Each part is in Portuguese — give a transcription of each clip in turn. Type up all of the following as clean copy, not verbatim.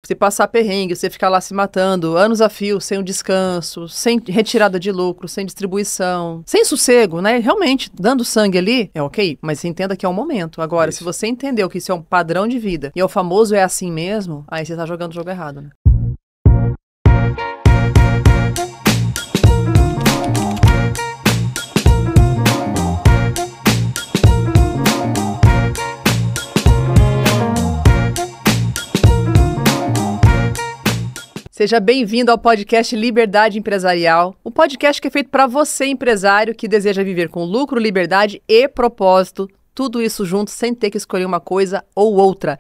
Você passar perrengue, você ficar lá se matando, anos a fio, sem um descanso, sem retirada de lucro, sem distribuição, sem sossego, né? Realmente, dando sangue ali, é ok, mas você entenda que é um momento. Agora, se você entendeu que isso é um padrão de vida e é o famoso é assim mesmo, aí você tá jogando o jogo errado, né? Seja bem-vindo ao podcast Liberdade Empresarial, o podcast que é feito para você, empresário, que deseja viver com lucro, liberdade e propósito, tudo isso junto, sem ter que escolher uma coisa ou outra.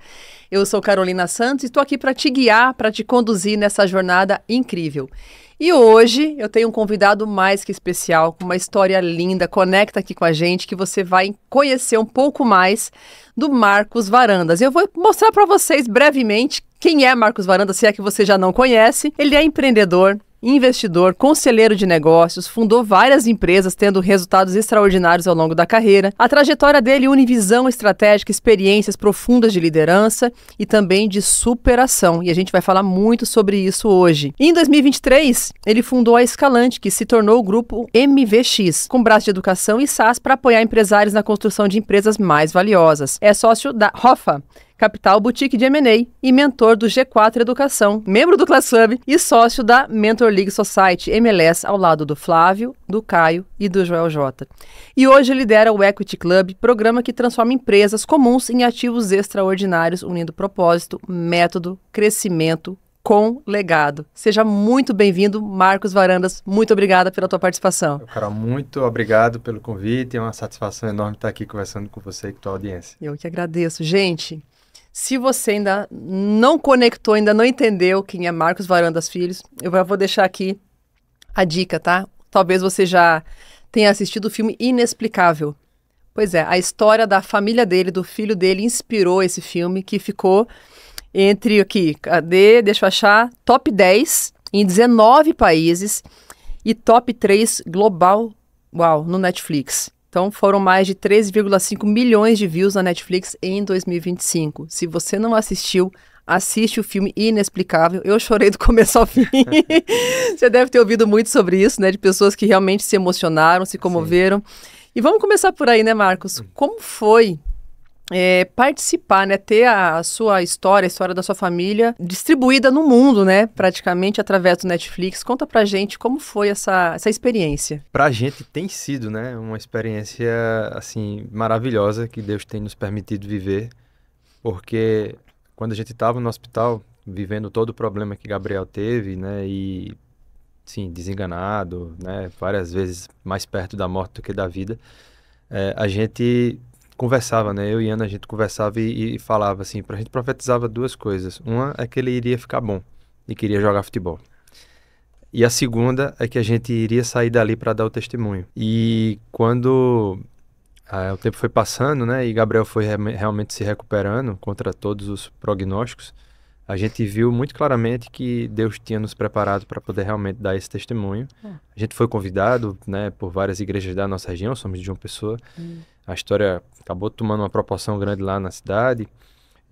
Eu sou Carolina Santos e estou aqui para te guiar, para te conduzir nessa jornada incrível. E hoje eu tenho um convidado mais que especial, com uma história linda, conecta aqui com a gente, que você vai conhecer um pouco mais do Marcos Varandas. Eu vou mostrar para vocês brevemente quem é Marcos Varandas, se é que você já não conhece. Ele é empreendedor, investidor, conselheiro de negócios, fundou várias empresas, tendo resultados extraordinários ao longo da carreira. A trajetória dele une visão estratégica, experiências profundas de liderança e também de superação. E a gente vai falar muito sobre isso hoje. Em 2023, ele fundou a Escalante, que se tornou o grupo MVX, com braço de educação e SaaS para apoiar empresários na construção de empresas mais valiosas. É sócio da Hofa Capital Boutique de M&A e mentor do G4 Educação, membro do Class Hub e sócio da Mentor League Society MLS, ao lado do Flávio, do Caio e do Joel J. E hoje lidera o Equity Club, programa que transforma empresas comuns em ativos extraordinários, unindo propósito, método, crescimento com legado. Seja muito bem-vindo, Marcos Varandas. Muito obrigada pela tua participação. Carol, muito obrigado pelo convite. É uma satisfação enorme estar aqui conversando com você e com a tua audiência. Eu que agradeço. Gente, se você ainda não conectou, ainda não entendeu quem é Marcos Varandas Filhos, eu vou deixar aqui a dica, tá? Talvez você já tenha assistido o filme Inexplicável. Pois é, a história da família dele, do filho dele, inspirou esse filme que ficou entre aqui, deixa eu achar, top 10 em 19 países e top 3 global, no Netflix. Então, foram mais de 13,5 milhões de views na Netflix em 2025. Se você não assistiu, assiste o filme Inexplicável. Eu chorei do começo ao fim. Você deve ter ouvido muito sobre isso, né? De pessoas que realmente se emocionaram, se comoveram. Sim. E vamos começar por aí, né, Marcos? Como foi participar, né? Ter a sua história, a história da sua família distribuída no mundo, né? Praticamente através do Netflix. Conta pra gente como foi essa experiência. Pra gente tem sido, né? Uma experiência, assim, maravilhosa que Deus tem nos permitido viver. Porque quando a gente estava no hospital, vivendo todo o problema que Gabriel teve, né? E, sim, desenganado, né? Várias vezes mais perto da morte do que da vida. A gente conversava, né? Eu e Ana, a gente conversava e falava assim, a gente profetizava duas coisas. Uma é que ele iria ficar bom e queria jogar futebol. E a segunda é que a gente iria sair dali para dar o testemunho. E quando o tempo foi passando, né? E Gabriel foi realmente se recuperando contra todos os prognósticos, a gente viu muito claramente que Deus tinha nos preparado para poder realmente dar esse testemunho. A gente foi convidado, né, por várias igrejas da nossa região, somos de João Pessoa. A história acabou tomando uma proporção grande lá na cidade.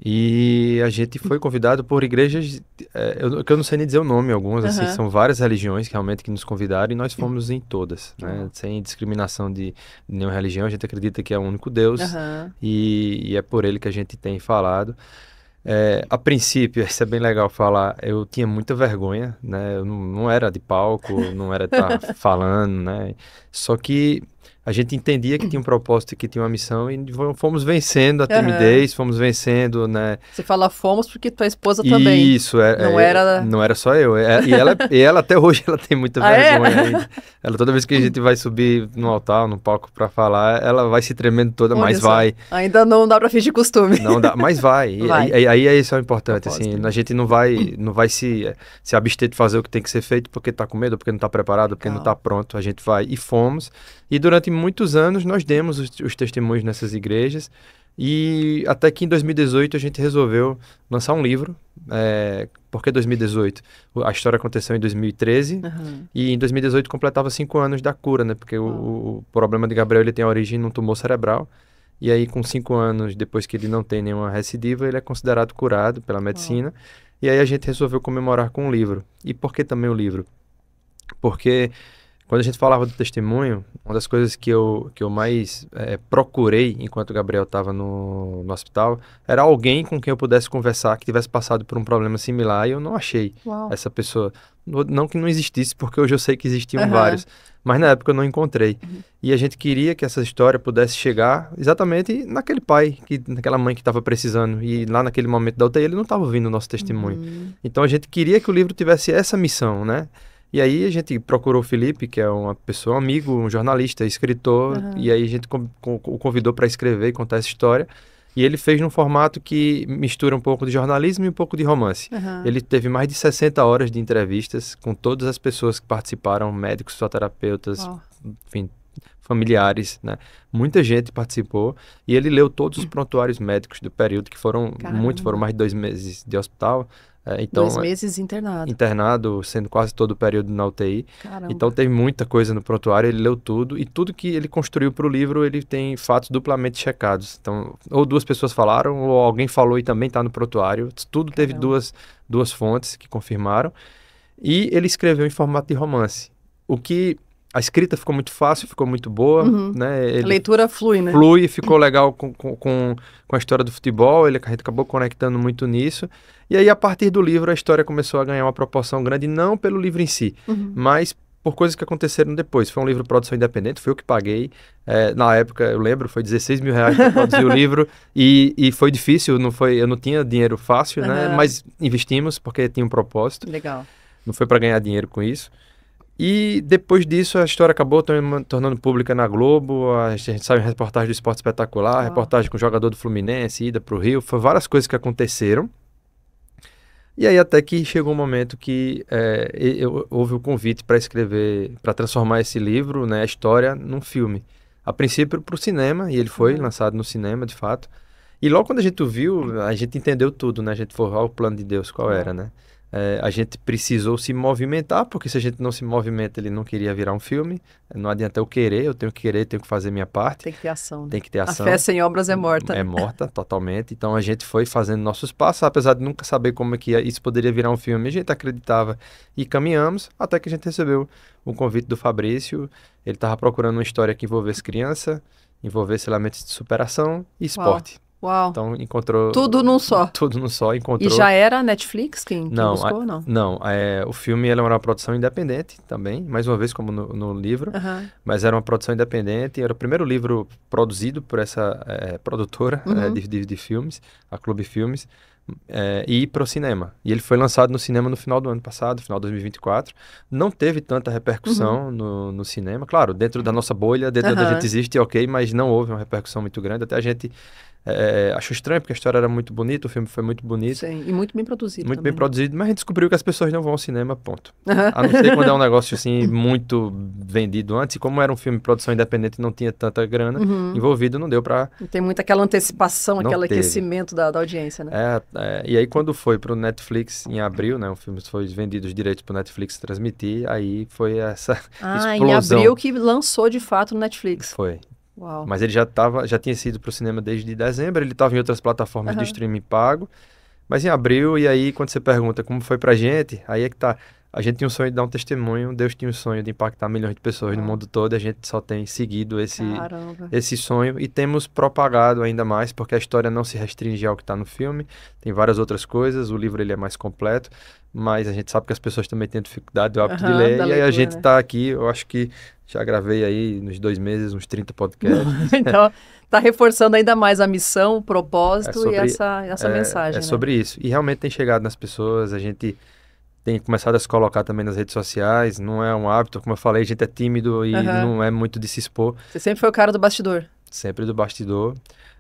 E a gente foi convidado por igrejas, que eu não sei nem dizer o nome, algumas, assim, são várias religiões que realmente que nos convidaram e nós fomos em todas, né, sem discriminação de nenhuma religião. A gente acredita que é o único Deus e é por ele que a gente tem falado. A princípio, isso é bem legal falar, eu tinha muita vergonha, né? Eu não era de palco, não era de estar falando, né? Só que a gente entendia que tinha um propósito, que tinha uma missão e fomos vencendo a timidez, fomos vencendo, né? Você fala fomos porque tua esposa também. Isso, não era só eu. E ela até hoje ela tem muita vergonha ainda. Ela, toda vez que a gente vai subir no altar, no palco para falar, ela vai se tremendo toda, mas vai. Ainda não dá para fingir costume. Não dá, mas vai. Aí isso é o importante, assim, a gente não vai se abster de fazer o que tem que ser feito porque tá com medo, porque não tá preparado, porque não tá pronto. A gente vai e fomos. E durante muitos anos nós demos os testemunhos nessas igrejas e até que em 2018 a gente resolveu lançar um livro. Por que 2018? A história aconteceu em 2013 e em 2018 completava 5 anos da cura, né? Porque o problema de Gabriel ele tem a origem num tumor cerebral e aí com 5 anos depois que ele não tem nenhuma recidiva ele é considerado curado pela medicina. E aí a gente resolveu comemorar com um livro. E por que também o livro? Porque quando a gente falava do testemunho, uma das coisas que eu mais procurei enquanto o Gabriel estava no hospital era alguém com quem eu pudesse conversar que tivesse passado por um problema similar, e eu não achei Uau. essa pessoa. Não que não existisse, porque hoje eu sei que existiam Aham. vários, mas na época eu não encontrei. E a gente queria que essa história pudesse chegar exatamente naquele pai, naquela mãe que estava precisando. E lá naquele momento da UTI ele não estava ouvindo o nosso testemunho. Então a gente queria que o livro tivesse essa missão, né? E aí a gente procurou o Felipe, que é uma pessoa, um amigo, um jornalista, escritor, e aí a gente o convidou para escrever e contar essa história. E ele fez num formato que mistura um pouco de jornalismo e um pouco de romance. Ele teve mais de 60 horas de entrevistas com todas as pessoas que participaram, médicos, fisioterapeutas, Uau. enfim, familiares, né? Muita gente participou, e ele leu todos os prontuários médicos do período, que foram muitos, foram mais de 2 meses de hospital. Então, 2 meses internado. Internado, sendo quase todo o período na UTI. Caramba. Então teve muita coisa no prontuário, ele leu tudo, e tudo que ele construiu para o livro, ele tem fatos duplamente checados. Então, ou 2 pessoas falaram, ou alguém falou e também está no prontuário. Tudo teve duas fontes que confirmaram. E ele escreveu em formato de romance. A escrita ficou muito fácil, ficou muito boa, né? A leitura flui, né? Flui, ficou legal com a história do futebol, a gente acabou conectando muito nisso. E aí, a partir do livro, a história começou a ganhar uma proporção grande, não pelo livro em si, mas por coisas que aconteceram depois. Foi um livro de produção independente, foi eu que paguei. Na época, eu lembro, foi 16 mil reais para produzir o livro, e foi difícil, eu não tinha dinheiro fácil, né? Mas investimos, porque tinha um propósito. Legal. Não foi para ganhar dinheiro com isso. E depois disso a história acabou tornando pública na Globo, a gente sabe reportagem do Esporte Espetacular, reportagem com o jogador do Fluminense, ida para o Rio, foi várias coisas que aconteceram. E aí até que chegou um momento que houve o convite para escrever, para transformar esse livro, né, a história, num filme. A princípio para o cinema, e ele foi lançado no cinema, de fato. E logo quando a gente o viu, a gente entendeu tudo, né? A gente falou, o plano de Deus, qual era, né? A gente precisou se movimentar, porque se a gente não se movimenta, ele não queria virar um filme. Não adianta eu querer, eu tenho que querer, tenho que fazer minha parte. Tem que ter ação. Né? Tem que ter ação. A fé sem obras é morta. É morta, totalmente. Então a gente foi fazendo nossos passos, apesar de nunca saber como é que isso poderia virar um filme. A gente acreditava e caminhamos, até que a gente recebeu um convite do Fabrício. Ele estava procurando uma história que envolvesse criança, envolvesse elementos de superação e esporte. Uau. Então encontrou... Tudo num só. Tudo num só, encontrou... E já era a Netflix quem buscou, não? Não, o filme era uma produção independente também, mais uma vez como no livro, mas era uma produção independente, era o primeiro livro produzido por essa produtora de filmes, a Clube Filmes, e para o cinema. E ele foi lançado no cinema no final do ano passado, final de 2024. Não teve tanta repercussão no cinema, claro, dentro da nossa bolha, dentro da gente existe, ok, mas não houve uma repercussão muito grande, até a gente... achou estranho, porque a história era muito bonita, o filme foi muito bonito. Sim, e muito bem produzido. Muito bem produzido, mas a gente descobriu que as pessoas não vão ao cinema, ponto. A não ser quando é um negócio assim, muito vendido antes, e como era um filme de produção independente e não tinha tanta grana envolvida, não deu pra... Não tem muito aquela antecipação, Não aquele teve. aquecimento da audiência, né? E aí quando foi pro Netflix em abril, né, o filme foi vendido os direitos pro Netflix transmitir, aí foi essa explosão. Em abril que lançou de fato no Netflix. Foi. Uau. Mas ele já tinha sido pro cinema desde dezembro, ele estava em outras plataformas de streaming pago, mas em abril, e aí quando você pergunta como foi pra gente, aí é que tá, a gente tinha um sonho de dar um testemunho, Deus tinha um sonho de impactar milhões de pessoas no mundo todo, a gente só tem seguido esse sonho e temos propagado ainda mais, porque a história não se restringe ao que está no filme, tem várias outras coisas, o livro ele é mais completo, mas a gente sabe que as pessoas também têm dificuldade do hábito de ler, e aí a gente tá aqui, eu acho que já gravei aí nos 2 meses uns 30 podcasts. Então, tá reforçando ainda mais a missão, o propósito e essa mensagem. É sobre isso. E realmente tem chegado nas pessoas, a gente tem começado a se colocar também nas redes sociais, não é um hábito, como eu falei, a gente é tímido e não é muito de se expor. Você sempre foi o cara do bastidor. Sempre do bastidor.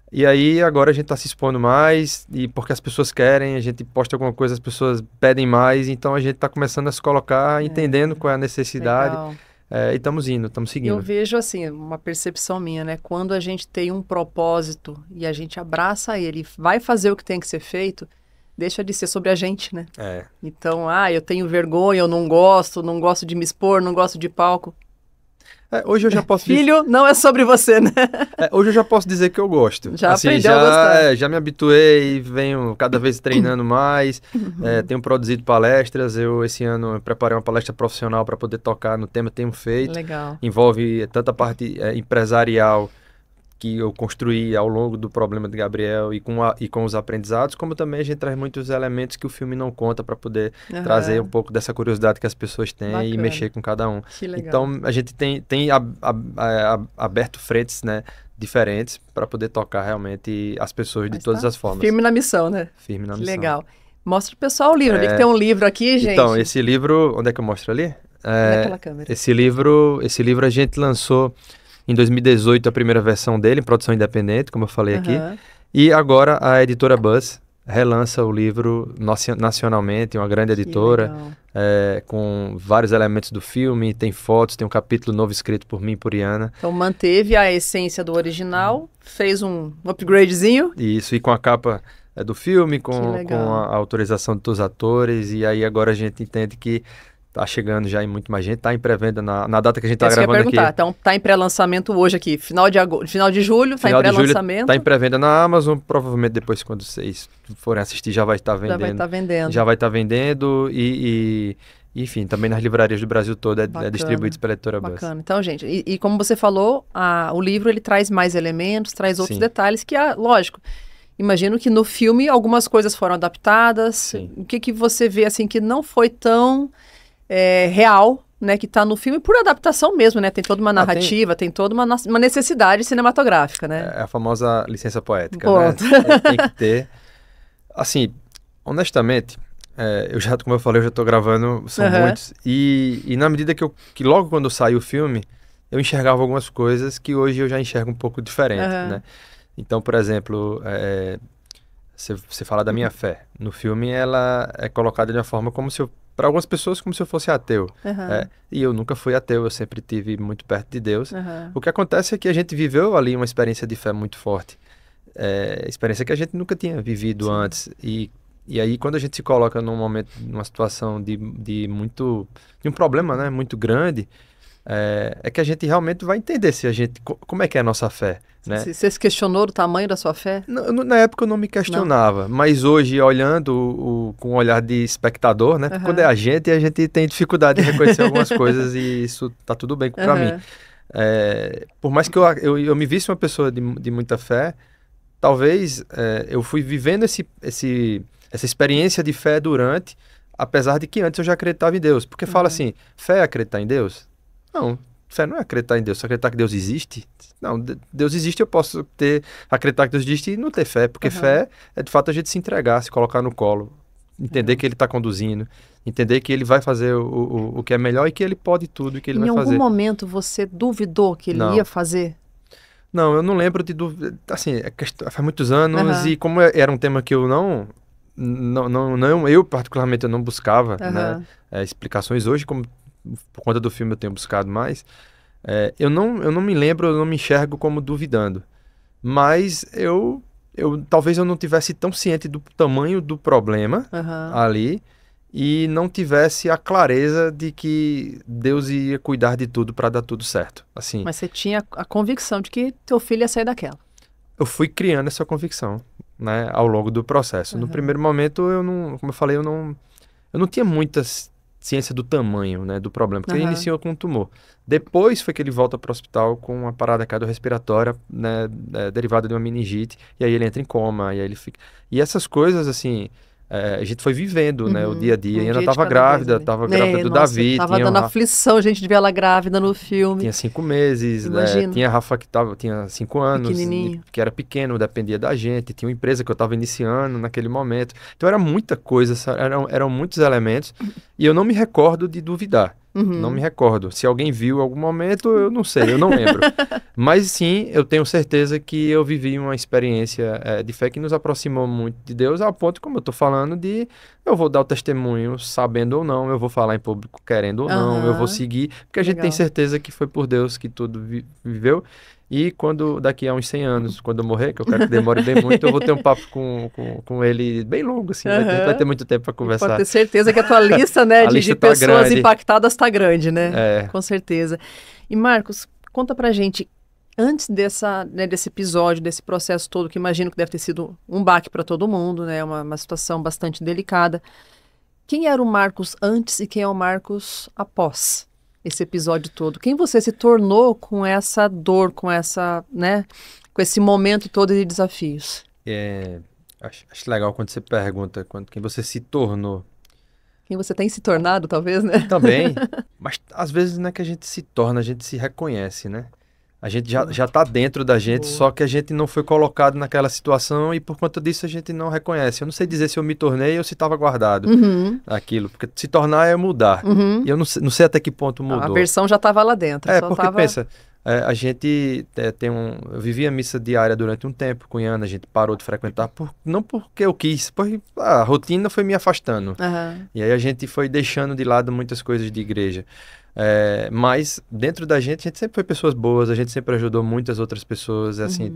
E aí agora a gente tá se expondo mais, e porque as pessoas querem, a gente posta alguma coisa, as pessoas pedem mais, então a gente tá começando a se colocar, entendendo qual é a necessidade. Legal. E estamos seguindo. Eu vejo assim, uma percepção minha, né? Quando a gente tem um propósito e a gente abraça ele, vai fazer o que tem que ser feito, deixa de ser sobre a gente, né? Então, eu tenho vergonha, eu não gosto de me expor, não gosto de palco. Hoje eu já posso Filho não é sobre você, né? hoje eu já posso dizer que eu gosto. Já assim, aprendeu a gostar. Já me habituei, venho cada vez treinando mais, tenho produzido palestras. Esse ano, eu preparei uma palestra profissional para poder tocar no tema, tenho feito. Legal. Envolve tanta parte empresarial que eu construí ao longo do problema de Gabriel e com os aprendizados, como também a gente traz muitos elementos que o filme não conta para poder trazer um pouco dessa curiosidade que as pessoas têm. Bacana. E mexer com cada um. Que legal. Então, a gente tem aberto frentes, né, diferentes para poder tocar realmente as pessoas de todas as formas. Firme na missão, né? Firme na que missão. Legal. Mostra pro pessoal o livro. Ali que tem um livro aqui, gente. Então, esse livro, onde é que eu mostro ali? Naquela câmera. Esse livro a gente lançou em 2018 a primeira versão dele, em produção independente, como eu falei aqui. E agora a editora Buzz relança o livro nacionalmente, uma grande editora, com vários elementos do filme, tem fotos, tem um capítulo novo escrito por mim e por Iana. Então manteve a essência do original, fez um upgradezinho. Isso, e com a capa do filme, com a autorização dos atores, e aí agora a gente entende que tá chegando já em muito mais gente, tá em pré-venda na data que a gente tá gravando aqui. Então tá em pré-lançamento hoje aqui, final de julho, tá em pré-lançamento. Tá em pré-venda na Amazon, provavelmente depois quando vocês forem assistir já vai estar vendendo. Já vai estar vendendo e enfim, também nas livrarias do Brasil todo é distribuído pela editora Buzz. Bacana. Então, gente, e como você falou, o livro ele traz mais elementos, traz outros detalhes que, lógico, imagino que no filme algumas coisas foram adaptadas. Sim. O que você vê assim que não foi tão real, né, que está no filme por adaptação mesmo, né? Tem toda uma narrativa, tem toda uma necessidade cinematográfica, né? É a famosa licença poética, Ponto. né? Tem que ter. Assim, honestamente, como eu falei, eu já estou gravando, são muitos, e na medida que logo quando saiu o filme, eu enxergava algumas coisas que hoje eu já enxergo um pouco diferente, né? Então, por exemplo, você fala da minha fé. No filme, ela é colocada de uma forma como se para algumas pessoas, como se eu fosse ateu. E eu nunca fui ateu, eu sempre estive muito perto de Deus. O que acontece é que a gente viveu ali uma experiência de fé muito forte. Experiência que a gente nunca tinha vivido antes. E aí, quando a gente se coloca num momento, numa situação de um problema, né, muito grande, é que a gente realmente vai entender como é que é a nossa fé, né? Você se questionou do tamanho da sua fé? Na época eu não me questionava, mas hoje, olhando com um olhar de espectador, né? Quando é a gente tem dificuldade de reconhecer algumas coisas e isso tá tudo bem para mim. Por mais que eu me visse uma pessoa de muita fé, talvez eu fui vivendo essa experiência de fé apesar de que antes eu já acreditava em Deus. Porque fala assim, fé é acreditar em Deus? Não, fé não é acreditar em Deus, só acreditar que Deus existe. Não, Deus existe, eu posso acreditar que Deus existe e não ter fé, porque fé é de fato a gente se entregar, se colocar no colo, entender que Ele está conduzindo, entender que Ele vai fazer o que é melhor e que Ele pode tudo e que Ele vai fazer. Em algum momento você duvidou que Ele ia fazer? Não, eu não lembro de dúvida, assim, faz muitos anos e como era um tema que eu eu particularmente eu não buscava, né, explicações hoje, como por conta do filme eu tenho buscado mais, eu não me lembro, eu não me enxergo como duvidando, mas talvez eu não tivesse tão ciente do tamanho do problema ali e não tivesse a clareza de que Deus ia cuidar de tudo para dar tudo certo, assim. Mas você tinha a convicção de que teu filho ia sair daquela? Eu fui criando essa convicção, né, ao longo do processo. No primeiro momento, como eu falei, eu não tinha muitas ciência do tamanho, né, do problema, porque ele iniciou com um tumor. Depois foi que ele volta para o hospital com uma parada cardiorrespiratória, né, derivada de uma meningite, e aí ele entra em coma, e aí ele fica... E essas coisas, assim, a gente foi vivendo, né, o dia a dia. E Ana estava grávida, do Davi. Tava dando aflição, a gente vê ela grávida no filme. Tinha 5 meses, tinha a Rafa que tinha 5 anos, que era pequeno, dependia da gente, tinha uma empresa que eu estava iniciando naquele momento. Então era muita coisa, eram muitos elementos, e eu não me recordo de duvidar. Não me recordo. Se alguém viu em algum momento, eu não sei, eu não lembro. Mas sim, eu tenho certeza que eu vivi uma experiência de fé que nos aproximou muito de Deus, ao ponto, como eu estou falando, de eu vou dar o testemunho sabendo ou não, eu vou falar em público querendo ou não, eu vou seguir, porque a gente tem certeza que foi por Deus que tudo viveu. E quando, daqui a uns 100 anos, quando eu morrer, que eu quero que demore bem muito, eu vou ter um papo com ele bem longo, assim, vai ter muito tempo para Pode conversar. ter certeza que a tua lista, né, A de lista tá pessoas grande. impactadas está grande, né? É. Com certeza. E Marcos, conta pra gente, antes desse episódio, desse processo todo, que imagino que deve ter sido um baque para todo mundo, né? Uma situação bastante delicada. Quem era o Marcos antes e quem é o Marcos após esse episódio todo? Quem você se tornou com essa dor, com essa, né, com esse momento todo de desafios? Acho legal quando você pergunta quem você se tornou. Quem você tem se tornado, talvez, né? Também, mas às vezes não é que a gente se torna, a gente se reconhece, né? A gente já tá dentro da gente, Boa. só que a gente não foi colocado naquela situação e por conta disso a gente não reconhece. Eu não sei dizer se eu me tornei ou se estava guardado aquilo, porque se tornar é mudar. E eu não sei até que ponto A mudou. versão já estava lá dentro. É, só porque tava... pensa, a gente eu vivia missa diária durante um tempo com Iana, a gente parou de frequentar, não porque eu quis, porque a rotina foi me afastando. Aham. E aí a gente foi deixando de lado muitas coisas de igreja. Mas dentro da gente sempre foi pessoas boas, a gente sempre ajudou muitas outras pessoas, assim,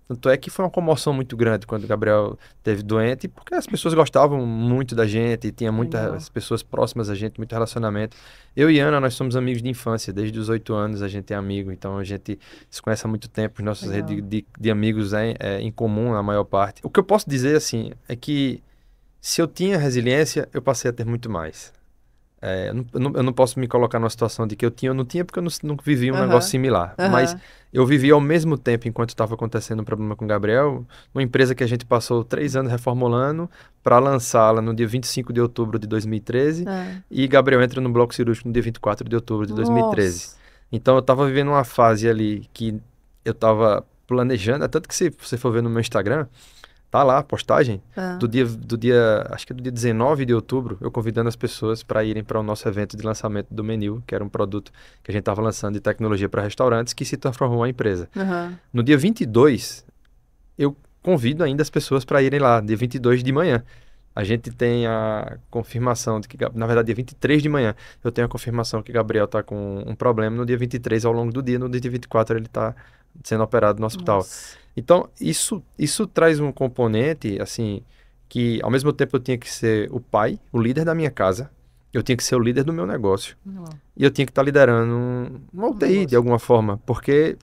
tanto é que foi uma comoção muito grande quando o Gabriel teve doente, porque as pessoas gostavam muito da gente, e tinha muitas Legal. pessoas próximas a gente, muito relacionamento. Eu e Ana, nós somos amigos de infância, desde os 8 anos a gente é amigo, então a gente se conhece há muito tempo, nossas Legal. redes de amigos é em comum, a maior parte. O que eu posso dizer, assim, é que se eu tinha resiliência, eu passei a ter muito mais. Eu não posso me colocar numa situação de que eu tinha ou não tinha, porque eu não vivi um negócio similar. Mas eu vivi ao mesmo tempo, enquanto estava acontecendo um problema com o Gabriel, uma empresa que a gente passou 3 anos reformulando para lançá-la no dia 25 de outubro de 2013. E Gabriel entra no bloco cirúrgico no dia 24 de outubro de 2013. Nossa. Então eu estava vivendo uma fase ali que eu estava planejando, tanto que se você for ver no meu Instagram, tá lá a postagem do dia, acho que é do dia 19 de outubro, eu convidando as pessoas para irem para o nosso evento de lançamento do Menu, que era um produto que a gente estava lançando de tecnologia para restaurantes, que se transformou em empresa. No dia 22, eu convido ainda as pessoas para irem lá, dia 22 de manhã. A gente tem a confirmação de que, na verdade, dia 23 de manhã, eu tenho a confirmação que Gabriel está com um problema. No dia 23, ao longo do dia, no dia 24, ele está sendo operado no hospital. Nossa. Então, isso traz um componente, assim, que ao mesmo tempo eu tinha que ser o pai, o líder da minha casa, eu tinha que ser o líder do meu negócio. E eu tinha que estar liderando uma UTI de alguma forma, porque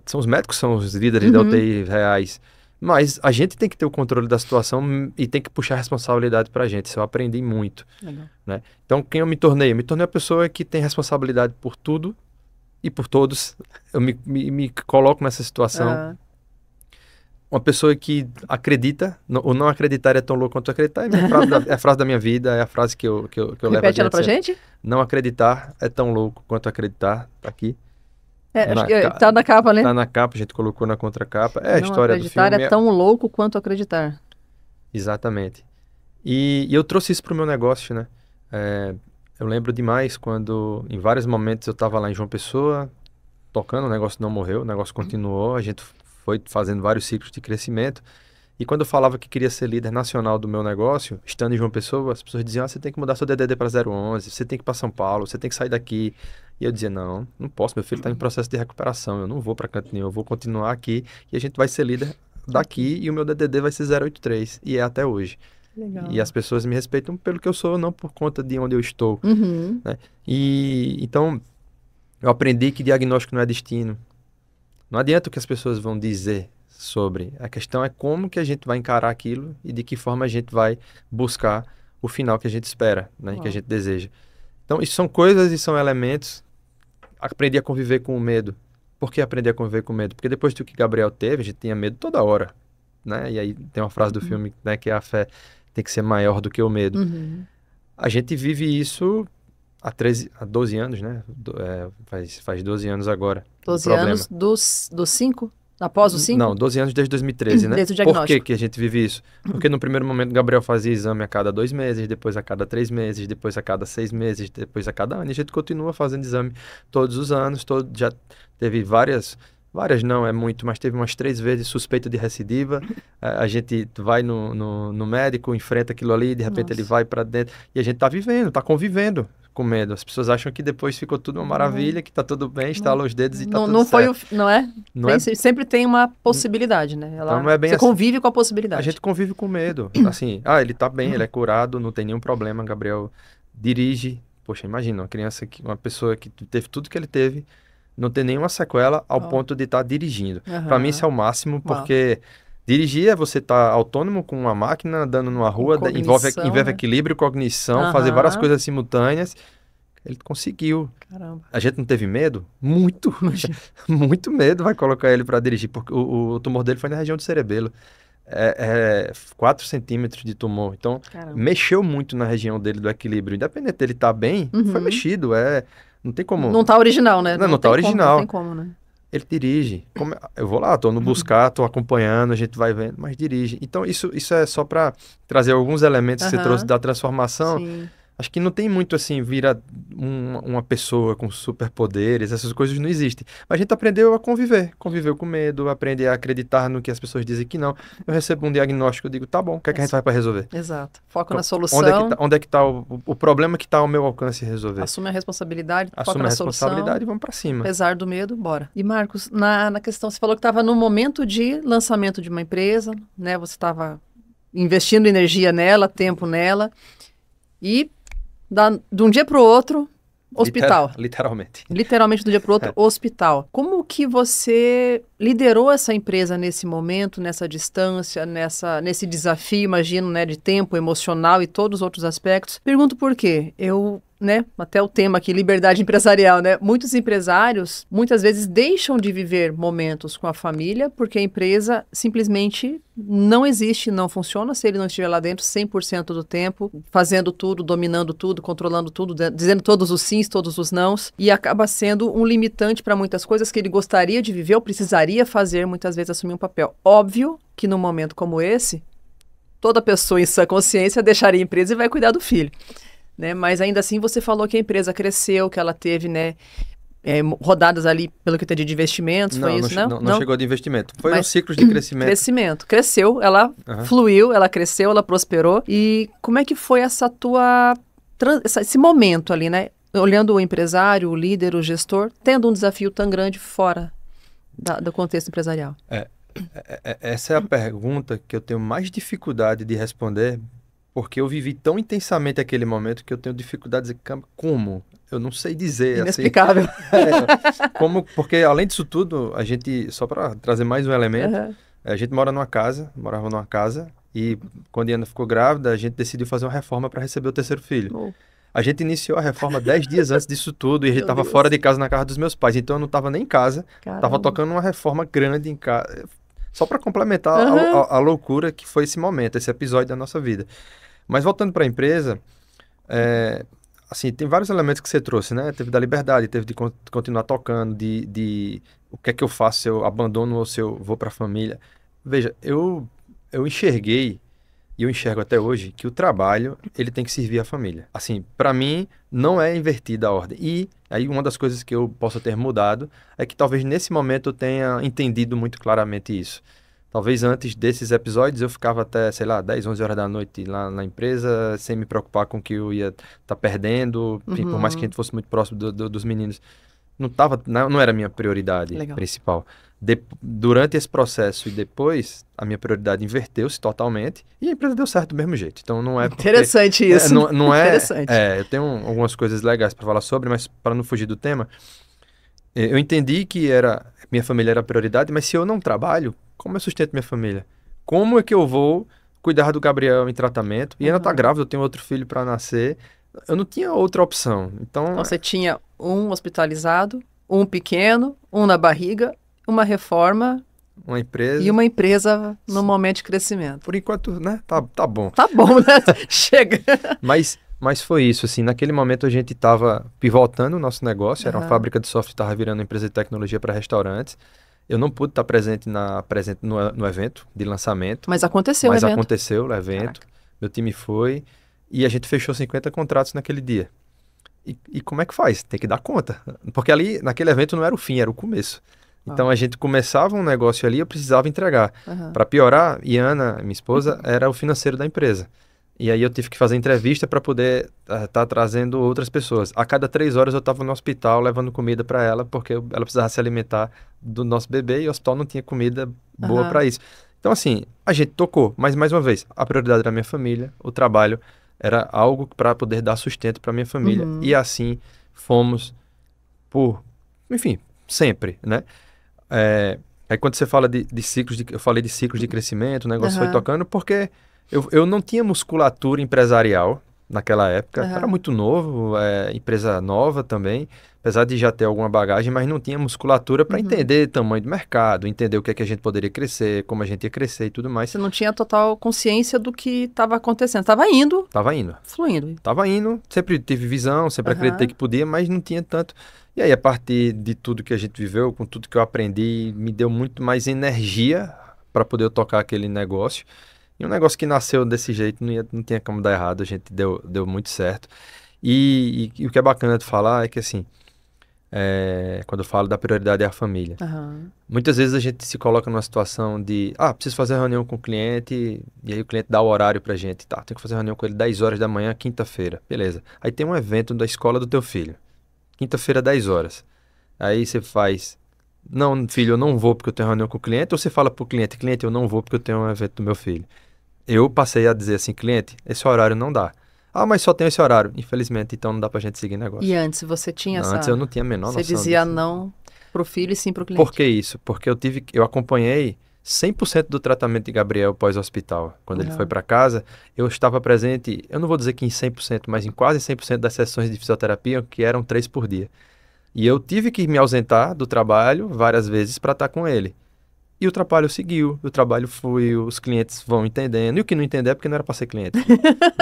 são os médicos que são os líderes da UTI reais. Mas a gente tem que ter o controle da situação e tem que puxar a responsabilidade pra gente. Isso eu aprendi muito. Né? Então, quem eu me tornei? Eu me tornei uma pessoa que tem responsabilidade por tudo e por todos. Eu me coloco nessa situação. Uma pessoa que acredita, o não acreditar é tão louco quanto acreditar. É a frase da minha vida, é a frase que eu levo adiante. Repete ela pra gente? Não acreditar é tão louco quanto acreditar. Tá aqui. Acho que tá na capa, né? Tá na capa, a gente colocou na contracapa. A não história do filme. Acreditar é tão louco quanto acreditar. Exatamente. E eu trouxe isso pro meu negócio, né? Eu lembro demais quando, em vários momentos, eu estava lá em João Pessoa, tocando, o negócio não morreu, o negócio continuou, a gente foi fazendo vários ciclos de crescimento. E quando eu falava que queria ser líder nacional do meu negócio, estando em João Pessoa, as pessoas diziam, você tem que mudar seu DDD para 011, você tem que ir para São Paulo, você tem que sair daqui. E eu dizia, não posso, meu filho está em processo de recuperação, eu não vou para canto nenhum, eu vou continuar aqui e a gente vai ser líder daqui e o meu DDD vai ser 083, e é até hoje. Legal. E as pessoas me respeitam pelo que eu sou, não por conta de onde eu estou. Né? E então, eu aprendi que diagnóstico não é destino. Não adianta o que as pessoas vão dizer sobre. A questão é como que a gente vai encarar aquilo e de que forma a gente vai buscar o final que a gente espera, né? Que a gente deseja. Então, isso são coisas e são elementos. Aprendi a conviver com o medo. Por que aprendi a conviver com o medo? Porque depois do que Gabriel teve, a gente tinha medo toda hora. Né? E aí tem uma frase do filme, né, que a fé tem que ser maior do que o medo. A gente vive isso há 12 anos, né? Faz 12 anos agora. 12 anos dos 5? Após os 5? Não, 12 anos desde 2013, né? Desde o diagnóstico. Por que a gente vive isso? Porque no primeiro momento Gabriel fazia exame a cada 2 meses, depois a cada 3 meses, depois a cada 6 meses, depois a cada ano. E a gente continua fazendo exame todos os anos. Já teve várias não, é muito, mas teve umas 3 vezes suspeita de recidiva. A gente vai no médico, enfrenta aquilo ali, de repente ele vai para dentro. E a gente tá vivendo, tá convivendo com medo. As pessoas acham que depois ficou tudo uma maravilha, que tá tudo bem, estala os dedos e tá tudo não certo. Não é? Não é? Sempre tem uma possibilidade, né? Então não é bem você assim. convive com a possibilidade. A gente convive com medo. Assim, ele tá bem, ele é curado, não tem nenhum problema, Gabriel dirige. Poxa, imagina, uma pessoa que teve tudo que ele teve, não tem nenhuma sequela ao ponto de estar dirigindo. Para mim isso é o máximo, porque dirigir é você estar autônomo com uma máquina, andando numa rua, envolve equilíbrio, cognição, fazer várias coisas simultâneas. Ele conseguiu. Caramba. A gente não teve medo? Muito. Muito medo vai colocar ele para dirigir, porque o tumor dele foi na região do cerebelo. 4 centímetros de tumor. Então, mexeu muito na região dele do equilíbrio. Independente dele estar bem, foi mexido. Não tem como... Não tá original, né? Não tá original. Não tem como, né? Ele dirige. Eu vou lá, tô no buscar, tô acompanhando, a gente vai vendo, mas dirige. Então, isso é só para trazer alguns elementos que você trouxe da transformação. Sim. Acho que não tem muito assim, vira uma pessoa com superpoderes, essas coisas não existem. Mas a gente aprendeu a conviveu com medo, aprender a acreditar no que as pessoas dizem que não. Eu recebo um diagnóstico, eu digo, tá bom, o que é que a gente vai para resolver? Exato. Foca na solução. Onde é que tá o problema que tá ao meu alcance resolver? Assume a responsabilidade, foca na responsabilidade e vamos para cima. Apesar do medo, bora. E Marcos, na questão, você falou que estava no momento de lançamento de uma empresa, né? Você estava investindo energia nela, tempo nela, e de um dia para o outro, hospital. Literalmente. Literalmente de um dia para o outro, hospital. Como que você liderou essa empresa nesse momento, nessa distância, nesse desafio, imagino, né, de tempo emocional e todos os outros aspectos? Pergunto por quê. Até o tema aqui, liberdade empresarial, né? Muitos empresários, muitas vezes, deixam de viver momentos com a família porque a empresa simplesmente não existe, não funciona se ele não estiver lá dentro 100% do tempo, fazendo tudo, dominando tudo, controlando tudo, dizendo todos os sims, todos os nãos, e acaba sendo um limitante para muitas coisas que ele gostaria de viver ou precisaria fazer, muitas vezes assumir um papel. Óbvio que num momento como esse, toda pessoa em sã consciência deixaria a empresa e vai cuidar do filho. Né? Mas ainda assim você falou que a empresa cresceu, que ela teve, né, rodadas ali, pelo que eu entendi, de investimentos, foi isso, não? Não chegou de investimento. Foi um ciclo de crescimento. Cresceu, ela fluiu, ela cresceu, ela prosperou. E como é que foi esse momento ali, né? Olhando o empresário, o líder, o gestor, tendo um desafio tão grande fora do contexto empresarial? Essa é a pergunta que eu tenho mais dificuldade de responder, porque eu vivi tão intensamente aquele momento que eu tenho dificuldade de dizer como. Eu não sei dizer. Inexplicável. Assim, porque além disso tudo, a gente, só para trazer mais um elemento, a gente morava numa casa, e quando a Ana ficou grávida, a gente decidiu fazer uma reforma para receber o terceiro filho. A gente iniciou a reforma 10 dias antes disso tudo, e a gente estava fora de casa, na casa dos meus pais, então eu não estava nem em casa, estava tocando uma reforma grande em casa, só para complementar a loucura que foi esse momento, esse episódio da nossa vida. Mas voltando para a empresa, assim, tem vários elementos que você trouxe, né? Teve da liberdade, teve de continuar tocando, de o que é que eu faço se eu abandono ou se eu vou para a família. Veja, eu enxerguei, e eu enxergo até hoje, que o trabalho, ele tem que servir a família. Assim, para mim, não é invertida a ordem. E aí uma das coisas que eu possa ter mudado é que talvez nesse momento eu tenha entendido muito claramente isso. Talvez antes desses episódios eu ficava até, sei lá, 10, 11 horas da noite lá na empresa, sem me preocupar com o que eu ia estar perdendo, enfim, por mais que a gente fosse muito próximo dos meninos. Não era a minha prioridade principal. Durante esse processo e depois, a minha prioridade inverteu-se totalmente e a empresa deu certo do mesmo jeito. Então não é porque, interessante isso. Não é interessante. Eu tenho algumas coisas legais para falar sobre, mas para não fugir do tema, eu entendi que minha família era a prioridade, mas se eu não trabalho, como eu sustento minha família? Como é que eu vou cuidar do Gabriel em tratamento? E ainda tá grávida, eu tenho outro filho para nascer. Eu não tinha outra opção. Então você tinha um hospitalizado, um pequeno, um na barriga, uma reforma, uma empresa. E uma empresa no momento de crescimento. Por enquanto, né? Tá bom. Tá bom, né? Chega. Mas foi isso, assim, naquele momento a gente estava pivotando o nosso negócio, era uma fábrica de software, estava virando uma empresa de tecnologia para restaurantes. Eu não pude estar presente no evento de lançamento. Mas aconteceu o evento. Mas aconteceu o evento. Caraca. Meu time foi e a gente fechou 50 contratos naquele dia. E como é que faz? Tem que dar conta. Porque ali, naquele evento, não era o fim, era o começo. Então a gente começava um negócio ali, eu precisava entregar. Para piorar, Iana, minha esposa, era o financeiro da empresa. E aí eu tive que fazer entrevista para poder estar trazendo outras pessoas. A cada 3 horas eu estava no hospital levando comida para ela, porque ela precisava se alimentar do nosso bebê e o hospital não tinha comida boa para isso. Então, assim, a gente tocou, mas mais uma vez, a prioridade era a minha família, o trabalho era algo para poder dar sustento para minha família. E assim fomos enfim, sempre, né? Aí quando você fala de ciclos, eu falei de ciclos de crescimento, o negócio foi tocando, porque eu não tinha musculatura empresarial naquela época, era muito novo, empresa nova também, apesar de já ter alguma bagagem, mas não tinha musculatura para entender o tamanho do mercado, entender o que é que a gente poderia crescer, como a gente ia crescer e tudo mais. Você não tinha total consciência do que estava acontecendo, estava indo. Tava indo. Fluindo. Tava indo, sempre tive visão, sempre acreditei que podia, mas não tinha tanto. E aí, a partir de tudo que a gente viveu, com tudo que eu aprendi, me deu muito mais energia para poder eu tocar aquele negócio. E um negócio que nasceu desse jeito, não tinha como dar errado, a gente deu muito certo. E o que é bacana de falar é que, assim, quando eu falo da prioridade é a família. Muitas vezes a gente se coloca numa situação de, preciso fazer uma reunião com o cliente, e aí o cliente dá o horário pra gente, tá, tem que fazer uma reunião com ele 10 horas da manhã, quinta-feira, beleza. Aí tem um evento da escola do teu filho, quinta-feira, 10 horas. Aí você faz, não, filho, eu não vou porque eu tenho reunião com o cliente, ou você fala pro cliente, eu não vou porque eu tenho um evento do meu filho. Eu passei a dizer assim, cliente, esse horário não dá. Mas só tem esse horário. Infelizmente, então não dá pra gente seguir negócio. E antes você tinha essa... Antes eu não tinha a menor noção Você dizia disso. não pro filho e sim pro cliente. Por que isso? Porque eu acompanhei 100% do tratamento de Gabriel pós-hospital. Quando ele foi para casa, eu estava presente, eu não vou dizer que em 100%, mas em quase 100% das sessões de fisioterapia, que eram 3 por dia. E eu tive que me ausentar do trabalho várias vezes para estar com ele. E o trabalho seguiu, o trabalho foi, os clientes vão entendendo. E o que não entender é porque não era para ser cliente.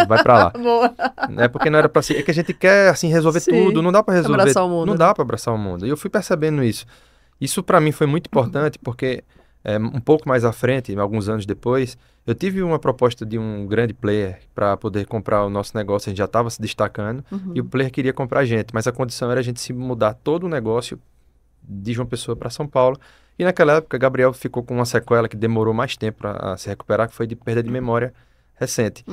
Vai para lá. Boa. É porque não era para ser. É que a gente quer assim resolver tudo, não dá para resolver. Abraçar o mundo. Não dá para abraçar o mundo. E eu fui percebendo isso. Isso para mim foi muito importante porque um pouco mais à frente, alguns anos depois, eu tive uma proposta de um grande player para poder comprar o nosso negócio. A gente já estava se destacando e o player queria comprar a gente, mas a condição era a gente se mudar todo o negócio de João Pessoa para São Paulo. E naquela época, Gabriel ficou com uma sequela que demorou mais tempo para se recuperar, que foi de perda de memória recente.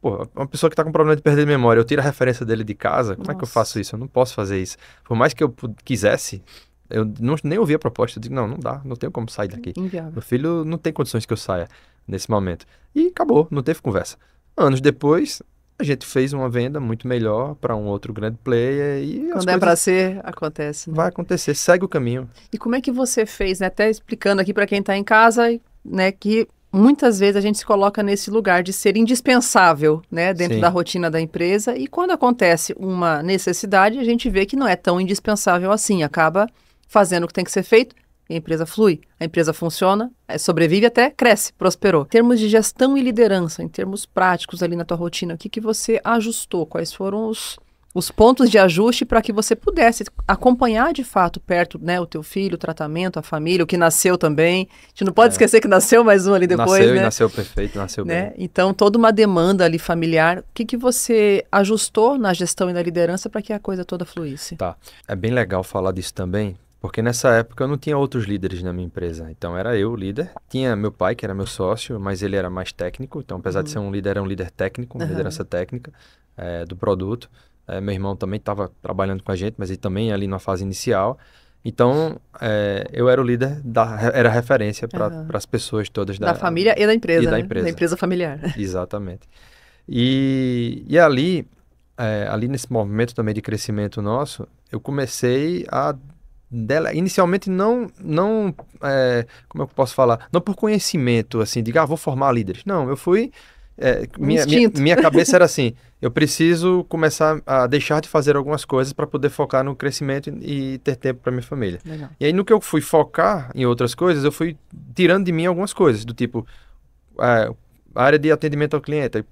Pô, uma pessoa que está com problema de perda de memória, eu tiro a referência dele de casa, como é que eu faço isso? Eu não posso fazer isso. Por mais que eu quisesse, eu nem ouvi a proposta, eu digo, não dá, não tenho como sair daqui. Inviável. Meu filho não tem condições que eu saia nesse momento. E acabou, não teve conversa. Anos depois, a gente fez uma venda muito melhor para um outro grande player e quando é para ser, acontece. Né? Vai acontecer, segue o caminho. E como é que você fez, né? Até explicando aqui para quem está em casa, né, que muitas vezes a gente se coloca nesse lugar de ser indispensável, né, dentro da rotina da empresa, e quando acontece uma necessidade, a gente vê que não é tão indispensável assim, acaba fazendo o que tem que ser feito, e a empresa flui, a empresa funciona, sobrevive até cresce, prosperou. Em termos de gestão e liderança, em termos práticos ali na tua rotina, o que você ajustou? Quais foram os pontos de ajuste para que você pudesse acompanhar de fato perto, né, o teu filho, o tratamento, a família, o que nasceu também. A gente não pode esquecer que nasceu mais um ali depois, nasceu, né? E nasceu perfeito, nasceu bem. Então, toda uma demanda ali familiar. O que você ajustou na gestão e na liderança para que a coisa toda fluísse? Tá. É bem legal falar disso também, porque nessa época eu não tinha outros líderes na minha empresa. Então, era eu o líder. Tinha meu pai, que era meu sócio, mas ele era mais técnico. Então, apesar de ser um líder, era um líder técnico, uma liderança técnica do produto. Meu irmão também estava trabalhando com a gente, mas ele também ali na fase inicial. Então, eu era o líder, era referência para as pessoas todas da família e da empresa, da né? empresa. Da empresa familiar. Exatamente. E ali nesse movimento também de crescimento nosso, eu comecei a inicialmente não como eu posso falar, não por conhecimento, assim, de vou formar líderes. Não, eu fui... minha cabeça era assim, eu preciso começar a deixar de fazer algumas coisas para poder focar no crescimento e ter tempo para minha família. Legal. E aí no que eu fui focar em outras coisas, eu fui tirando de mim algumas coisas, do tipo a área de atendimento ao cliente, aí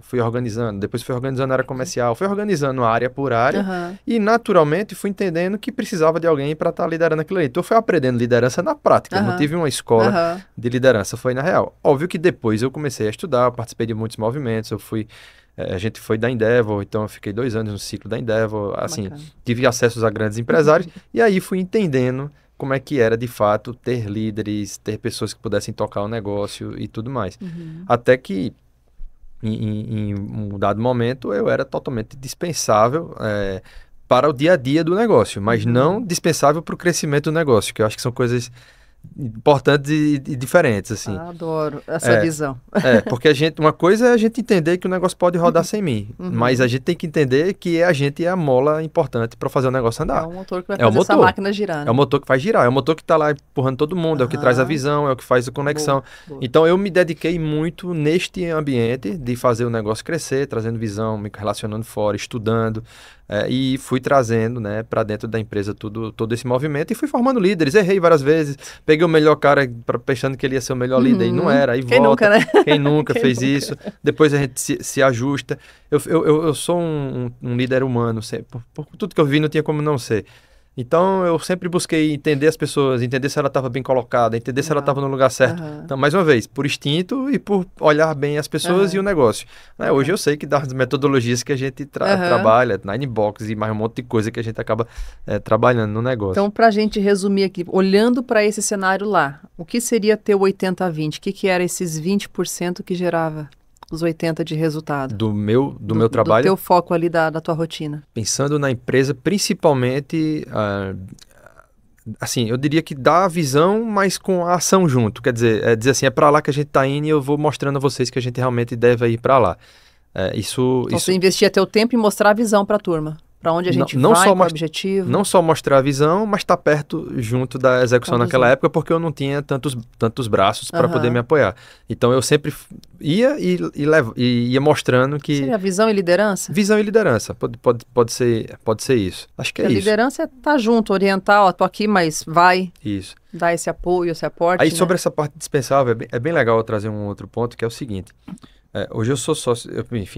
fui organizando, depois fui organizando a área comercial, fui organizando área por área e naturalmente fui entendendo que precisava de alguém para estar liderando aquilo ali. Então eu fui aprendendo liderança na prática, eu não tive uma escola de liderança, foi na real. Óbvio que depois eu comecei a estudar, participei de muitos movimentos, a gente foi da Endeavor, então eu fiquei 2 anos no ciclo da Endeavor, assim, bacana. Tive acessos a grandes empresários e aí fui entendendo como é que era, de fato, ter líderes, ter pessoas que pudessem tocar o negócio e tudo mais. Até que em um dado momento, eu era totalmente dispensável para o dia a dia do negócio, mas não dispensável para o crescimento do negócio, que eu acho que são coisas importantes e diferentes, assim. Adoro essa visão. Porque uma coisa é a gente entender que o negócio pode rodar sem mim, mas a gente tem que entender que a gente é a mola importante para fazer o negócio andar. É o motor que vai fazer essa máquina girar, né? É o motor que faz girar, é o motor que está lá empurrando todo mundo, é o que traz a visão, é o que faz a conexão. Boa. Então eu me dediquei muito neste ambiente de fazer o negócio crescer, trazendo visão, me relacionando fora, estudando, e fui trazendo, né, para dentro da empresa todo esse movimento e fui formando líderes. Errei várias vezes, peguei o melhor cara pensando que ele ia ser o melhor líder e não era. Aí Quem volta, nunca, né? Quem nunca fez isso? Depois a gente se ajusta. Eu sou um líder humano, por tudo que eu vi não tinha como não ser. Então, eu sempre busquei entender as pessoas, entender se ela estava bem colocada, entender se ela estava no lugar certo. Então, mais uma vez, por instinto e por olhar bem as pessoas e o negócio. Hoje eu sei que das metodologias que a gente trabalha, Ninebox e mais um monte de coisa que a gente acaba trabalhando no negócio. Então, para a gente resumir aqui, olhando para esse cenário lá, o que seria ter o 80-20? O que era esses 20% que gerava os 80% de resultado? Do meu trabalho? Do teu foco ali da tua rotina. Pensando na empresa, principalmente, assim, eu diria que dá a visão, mas com a ação junto. Quer dizer, dizer assim, é para lá que a gente está indo e eu vou mostrando a vocês que a gente realmente deve ir para lá. Então você investia teu tempo em mostrar a visão para a turma. Para onde a gente vai, qual o objetivo. Não só mostrar a visão, mas estar perto junto da execução naquela época, porque eu não tinha tantos braços para poder me apoiar. Então eu sempre ia e ia mostrando que... Seria visão e liderança? Visão e liderança, pode ser isso. Acho que é isso. A liderança é estar junto, orientar, ó, tô aqui, mas vai. Isso. Dar esse apoio, esse aporte. Aí sobre essa parte dispensável, é bem legal eu trazer um outro ponto, que é o seguinte... hoje eu sou sócio,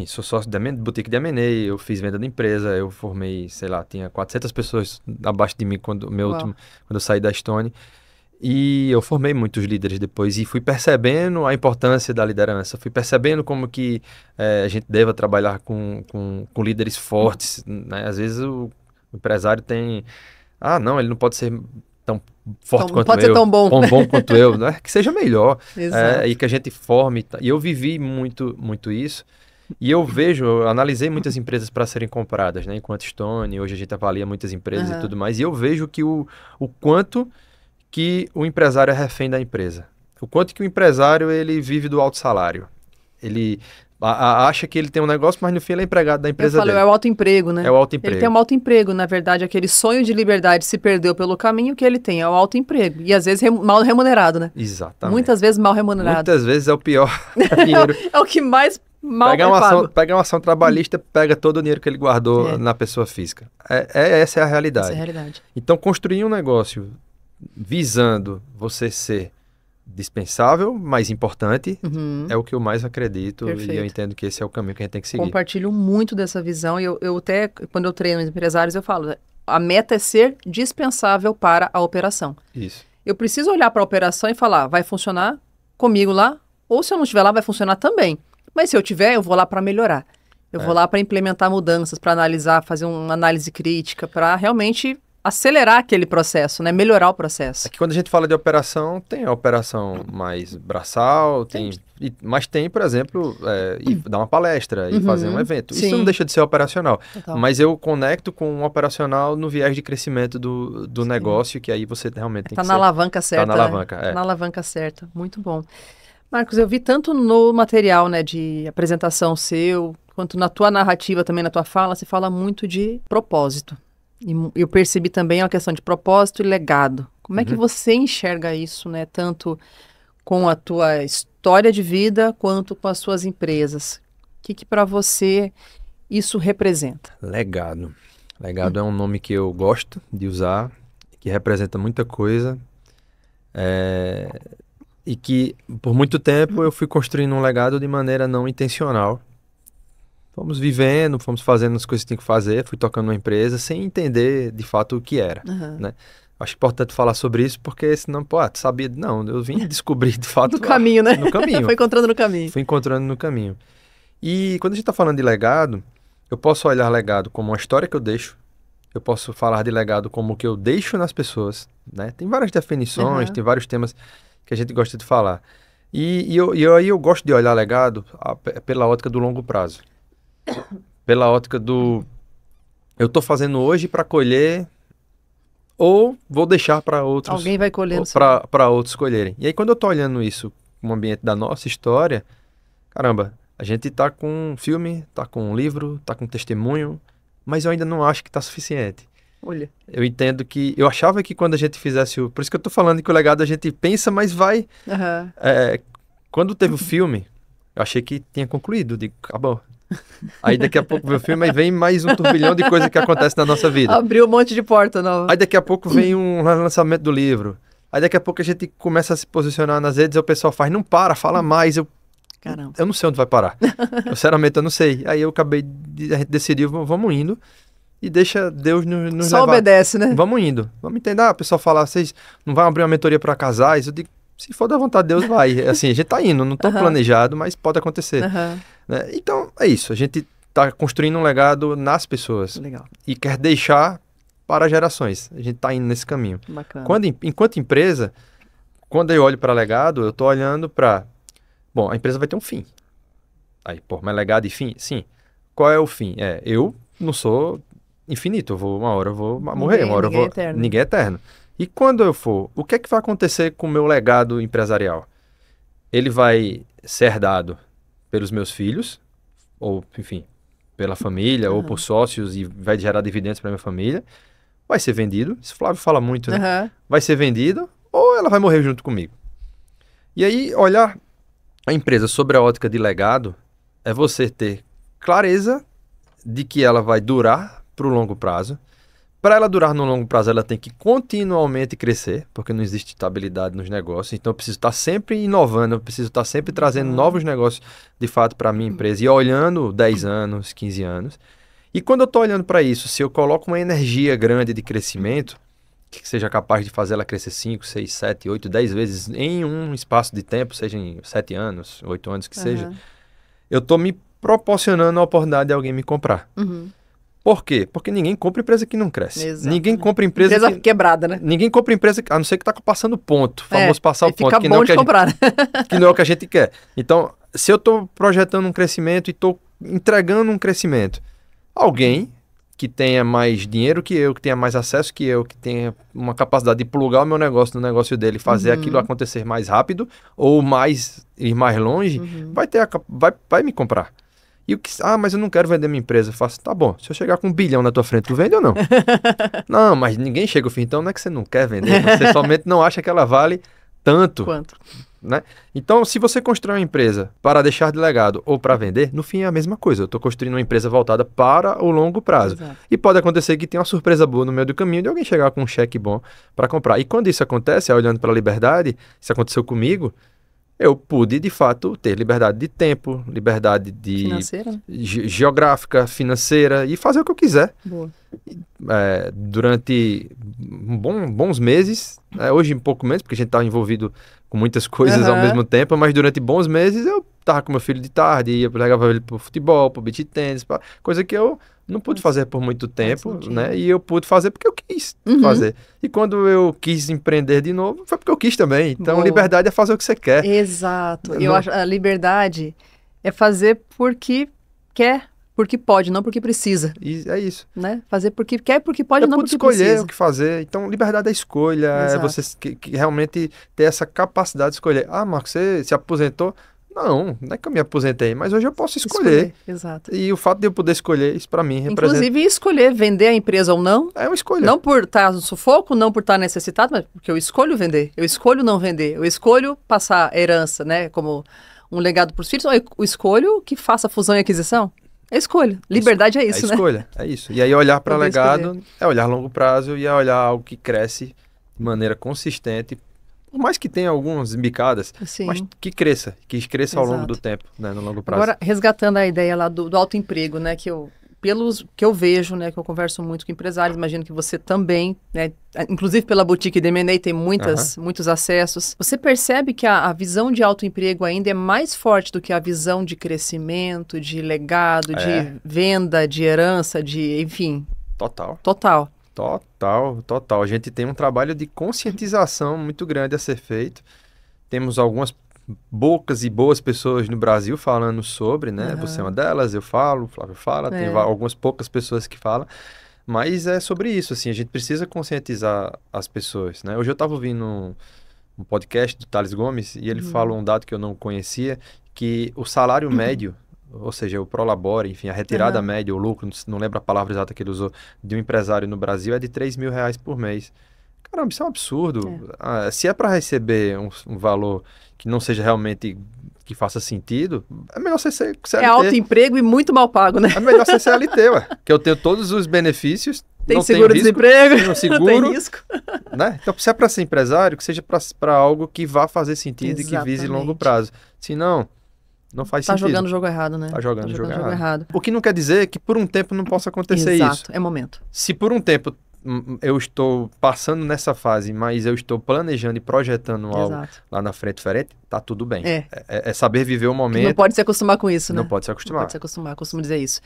sou sócio da boutique de M&A, eu fiz venda da empresa, eu formei, sei lá, tinha 400 pessoas abaixo de mim quando eu saí da Stone, e eu formei muitos líderes depois, e fui percebendo a importância da liderança, fui percebendo como que a gente deve trabalhar com líderes fortes, né? Às vezes o empresário tem, não, ele não pode ser tão forte quanto eu, pode ser tão bom quanto eu, né? Que seja melhor, Exato. E que a gente forme, e eu vivi muito isso, e eu analisei muitas empresas para serem compradas, né? Enquanto Stone, hoje a gente avalia muitas empresas e tudo mais, e eu vejo que o quanto que o empresário é refém da empresa, o quanto que o empresário ele vive do alto salário, ele acha que ele tem um negócio, mas no fim ele é empregado da empresa dele. É o autoemprego, né? É o autoemprego. Ele tem um autoemprego, na verdade, aquele sonho de liberdade se perdeu pelo caminho que ele tem, é o autoemprego. E às vezes mal remunerado, né? Exatamente. Muitas vezes mal remunerado. Muitas vezes é o pior dinheiro. É o que mais mal pega uma ação trabalhista, pega todo o dinheiro que ele guardou na pessoa física. Essa é a realidade. Essa é a realidade. Então, construir um negócio visando você ser dispensável, mas importante, é o que eu mais acredito. Perfeito. E eu entendo que esse é o caminho que a gente tem que seguir. Compartilho muito dessa visão e eu até, quando eu treino empresários, eu falo, a meta é ser dispensável para a operação. Isso. Eu preciso olhar para a operação e falar, vai funcionar comigo lá? Ou se eu não estiver lá, vai funcionar também. Mas se eu tiver, eu vou lá para melhorar. Eu vou lá para implementar mudanças, para analisar, fazer uma análise crítica, para realmente acelerar aquele processo, né? Melhorar o processo. É que quando a gente fala de operação, tem a operação mais braçal, mas tem, por exemplo, ir dar uma palestra e fazer um evento. Sim. Isso não deixa de ser operacional. Total. Mas eu conecto com um operacional no viés de crescimento do negócio, que aí você realmente tem que na alavanca certa. Tá na alavanca, Tá na alavanca certa. Muito bom. Marcos, eu vi tanto no material, né, de apresentação seu, quanto na tua narrativa também, na tua fala, você fala muito de propósito. E eu percebi também uma questão de propósito e legado. Como é que você enxerga isso, né? Tanto com a tua história de vida, quanto com as suas empresas. O que para você isso representa? Legado. Legado é um nome que eu gosto de usar, que representa muita coisa. E que, por muito tempo, eu fui construindo um legado de maneira não intencional. Fomos vivendo, fomos fazendo as coisas que tinha que fazer, fui tocando uma empresa sem entender de fato o que era, né? Acho importante falar sobre isso, porque senão, tu sabia? Não, eu vim descobrir de fato... No caminho, né? No caminho. Foi encontrando no caminho. Fui encontrando no caminho. E quando a gente está falando de legado, eu posso olhar legado como uma história que eu deixo, eu posso falar de legado como o que eu deixo nas pessoas, né? Tem várias definições, tem vários temas que a gente gosta de falar. Aí eu gosto de olhar legado pela ótica do longo prazo. Pela ótica do... Eu estou fazendo hoje para colher ou vou deixar para outros... Alguém vai colhendo. Para outros colherem. E aí quando eu estou olhando isso no ambiente da nossa história, caramba, a gente tá com um filme, tá com um livro, tá com um testemunho, mas eu ainda não acho que tá suficiente. Olha. Eu entendo que... Eu achava que quando a gente fizesse o... Por isso que eu tô falando que o legado a gente pensa, mas vai... Uhum. Quando teve o filme, eu achei que tinha concluído. Digo, acabou. Aí daqui a pouco vem o filme e vem mais um turbilhão de coisa que acontece na nossa vida. Abriu um monte de porta nova. Aí daqui a pouco vem um lançamento do livro. Aí daqui a pouco a gente começa a se posicionar nas redes e o pessoal faz, não para, fala mais. Caramba. Eu não sei onde vai parar. Sinceramente, eu não sei. Aí eu acabei a gente decidiu, vamos indo. E deixa Deus nos Só levar. obedece, né? Vamos indo. Vamos entender. O pessoal fala, vocês não vão abrir uma mentoria para casais? Eu digo, se for da vontade de Deus, vai. Assim, a gente tá indo, não tô planejado, mas pode acontecer. Né? Então, é isso. A gente tá construindo um legado nas pessoas. Legal. E quer deixar para gerações. A gente tá indo nesse caminho. Bacana. Enquanto empresa, quando eu olho para legado, eu tô olhando para... Bom, a empresa vai ter um fim. Aí, pô, mas legado e fim? Sim. Qual é o fim? Eu não sou infinito. Uma hora eu vou morrer, uma hora eu vou... Ninguém é eterno. Ninguém é eterno. E quando eu for, o que é que vai acontecer com o meu legado empresarial? Ele vai ser herdado pelos meus filhos, ou, enfim, pela família, ou por sócios e vai gerar dividendos para minha família. Vai ser vendido. Isso o Flávio fala muito, né? Vai ser vendido ou ela vai morrer junto comigo. E aí, olhar a empresa sobre a ótica de legado é você ter clareza de que ela vai durar para o longo prazo. Para ela durar no longo prazo, ela tem que continuamente crescer, porque não existe estabilidade nos negócios. Então, eu preciso estar sempre inovando, eu preciso estar sempre trazendo novos negócios, de fato, para a minha empresa. E olhando 10 anos, 15 anos. E quando eu estou olhando para isso, se eu coloco uma energia grande de crescimento, que seja capaz de fazer ela crescer 5, 6, 7, 8, 10 vezes em um espaço de tempo, seja em 7 anos, 8 anos que seja, eu estou me proporcionando a oportunidade de alguém me comprar. Por quê? Porque ninguém compra empresa que não cresce. Exato, ninguém né? compra empresa quebrada, né? Ninguém compra empresa, a não ser que está passando ponto. O famoso passar o ponto. Fica Que bom não de comprar, né? que não é o que a gente quer. Então, se eu estou projetando um crescimento e estou entregando um crescimento, alguém que tenha mais dinheiro que eu, que tenha mais acesso que eu, que tenha uma capacidade de plugar o meu negócio no negócio dele, fazer aquilo acontecer mais rápido ou ir mais longe, vai me comprar. E o que... mas eu não quero vender minha empresa. Eu faço, tá bom, se eu chegar com 1 bilhão na tua frente, tu vende ou não? Não, mas ninguém chega ao fim, então não é que você não quer vender, você somente não acha que ela vale tanto. Quanto? Né? Então, se você constrói uma empresa para deixar de legado ou para vender, no fim é a mesma coisa. Eu estou construindo uma empresa voltada para o longo prazo. Exato. E pode acontecer que tenha uma surpresa boa no meio do caminho de alguém chegar com um cheque bom para comprar. E quando isso acontece, olhando para a liberdade, isso aconteceu comigo, eu pude, de fato, ter liberdade de tempo, liberdade de financeira, né? Geográfica, financeira e fazer o que eu quiser. Boa. Durante bons meses, hoje um pouco menos, porque a gente está envolvido com muitas coisas ao mesmo tempo, mas durante bons meses eu estava com meu filho de tarde, levava ele para o futebol, para o beach tennis, coisa que eu não pude fazer por muito tempo, né? E eu pude fazer porque eu quis fazer. E quando eu quis empreender de novo, foi porque eu quis também. Então, liberdade é fazer o que você quer. Exato. Eu acho a liberdade é fazer porque quer, porque pode, não porque precisa. E é isso. Né? Fazer porque quer, porque pode, não porque escolher precisa. o que fazer. Então, liberdade é escolha. Exato. É você que realmente ter essa capacidade de escolher. Marcos, você se aposentou? Não é que eu me aposentei, mas hoje eu posso escolher. Exato. E o fato de eu poder escolher, isso para mim representa... Inclusive, escolher vender a empresa ou não. É uma escolha. Não por estar no sufoco, não por estar necessitado, mas porque eu escolho vender. Eu escolho não vender. Eu escolho passar herança, né? Como um legado para os filhos. Ou eu escolho que faça fusão e aquisição. É escolha. Liberdade é isso, né? É escolha, é isso. E aí olhar para legado é olhar a longo prazo e é olhar algo que cresce de maneira consistente. Por mais que tenha algumas embicadas, mas que cresça ao longo do tempo, né, no longo prazo. Agora, resgatando a ideia lá do autoemprego, né, pelos que eu vejo, né, que eu converso muito com empresários, imagino que você também, né, inclusive pela Boutique D&A tem muitos acessos. Você percebe que a visão de autoemprego ainda é mais forte do que a visão de crescimento, de legado, de venda, de herança, enfim. Total. A gente tem um trabalho de conscientização muito grande a ser feito. Temos algumas poucas e boas pessoas no Brasil falando sobre, né? Você é uma delas, eu falo, o Flávio fala, tem algumas poucas pessoas que falam, mas é sobre isso, assim, a gente precisa conscientizar as pessoas, né? Hoje eu estava ouvindo um podcast do Thales Gomes e ele falou um dado que eu não conhecia, que o salário médio, ou seja, o prolabore, enfim, a retirada média, o lucro, não lembro a palavra exata que ele usou, de um empresário no Brasil é de R$ 3.000 por mês. Caramba, isso é um absurdo. Se é para receber um valor que não seja realmente que faça sentido, é melhor ser CLT. É alto emprego e muito mal pago, né? É melhor ser CLT, ué. Que eu tenho todos os benefícios. Tem não seguro-desemprego, tenho seguro, não tem risco. Né? Então, se é para ser empresário, que seja para algo que vá fazer sentido e que vise longo prazo. Se não faz sentido. Tá jogando o jogo errado, né? Tá jogando o jogo errado. O que não quer dizer que por um tempo não possa acontecer isso. Exato, é momento. Se por um tempo eu estou passando nessa fase, mas eu estou planejando e projetando algo lá na frente diferente, tá tudo bem. É saber viver o momento. Não pode se acostumar com isso, né? Não pode se acostumar. Não pode se acostumar, eu costumo dizer isso.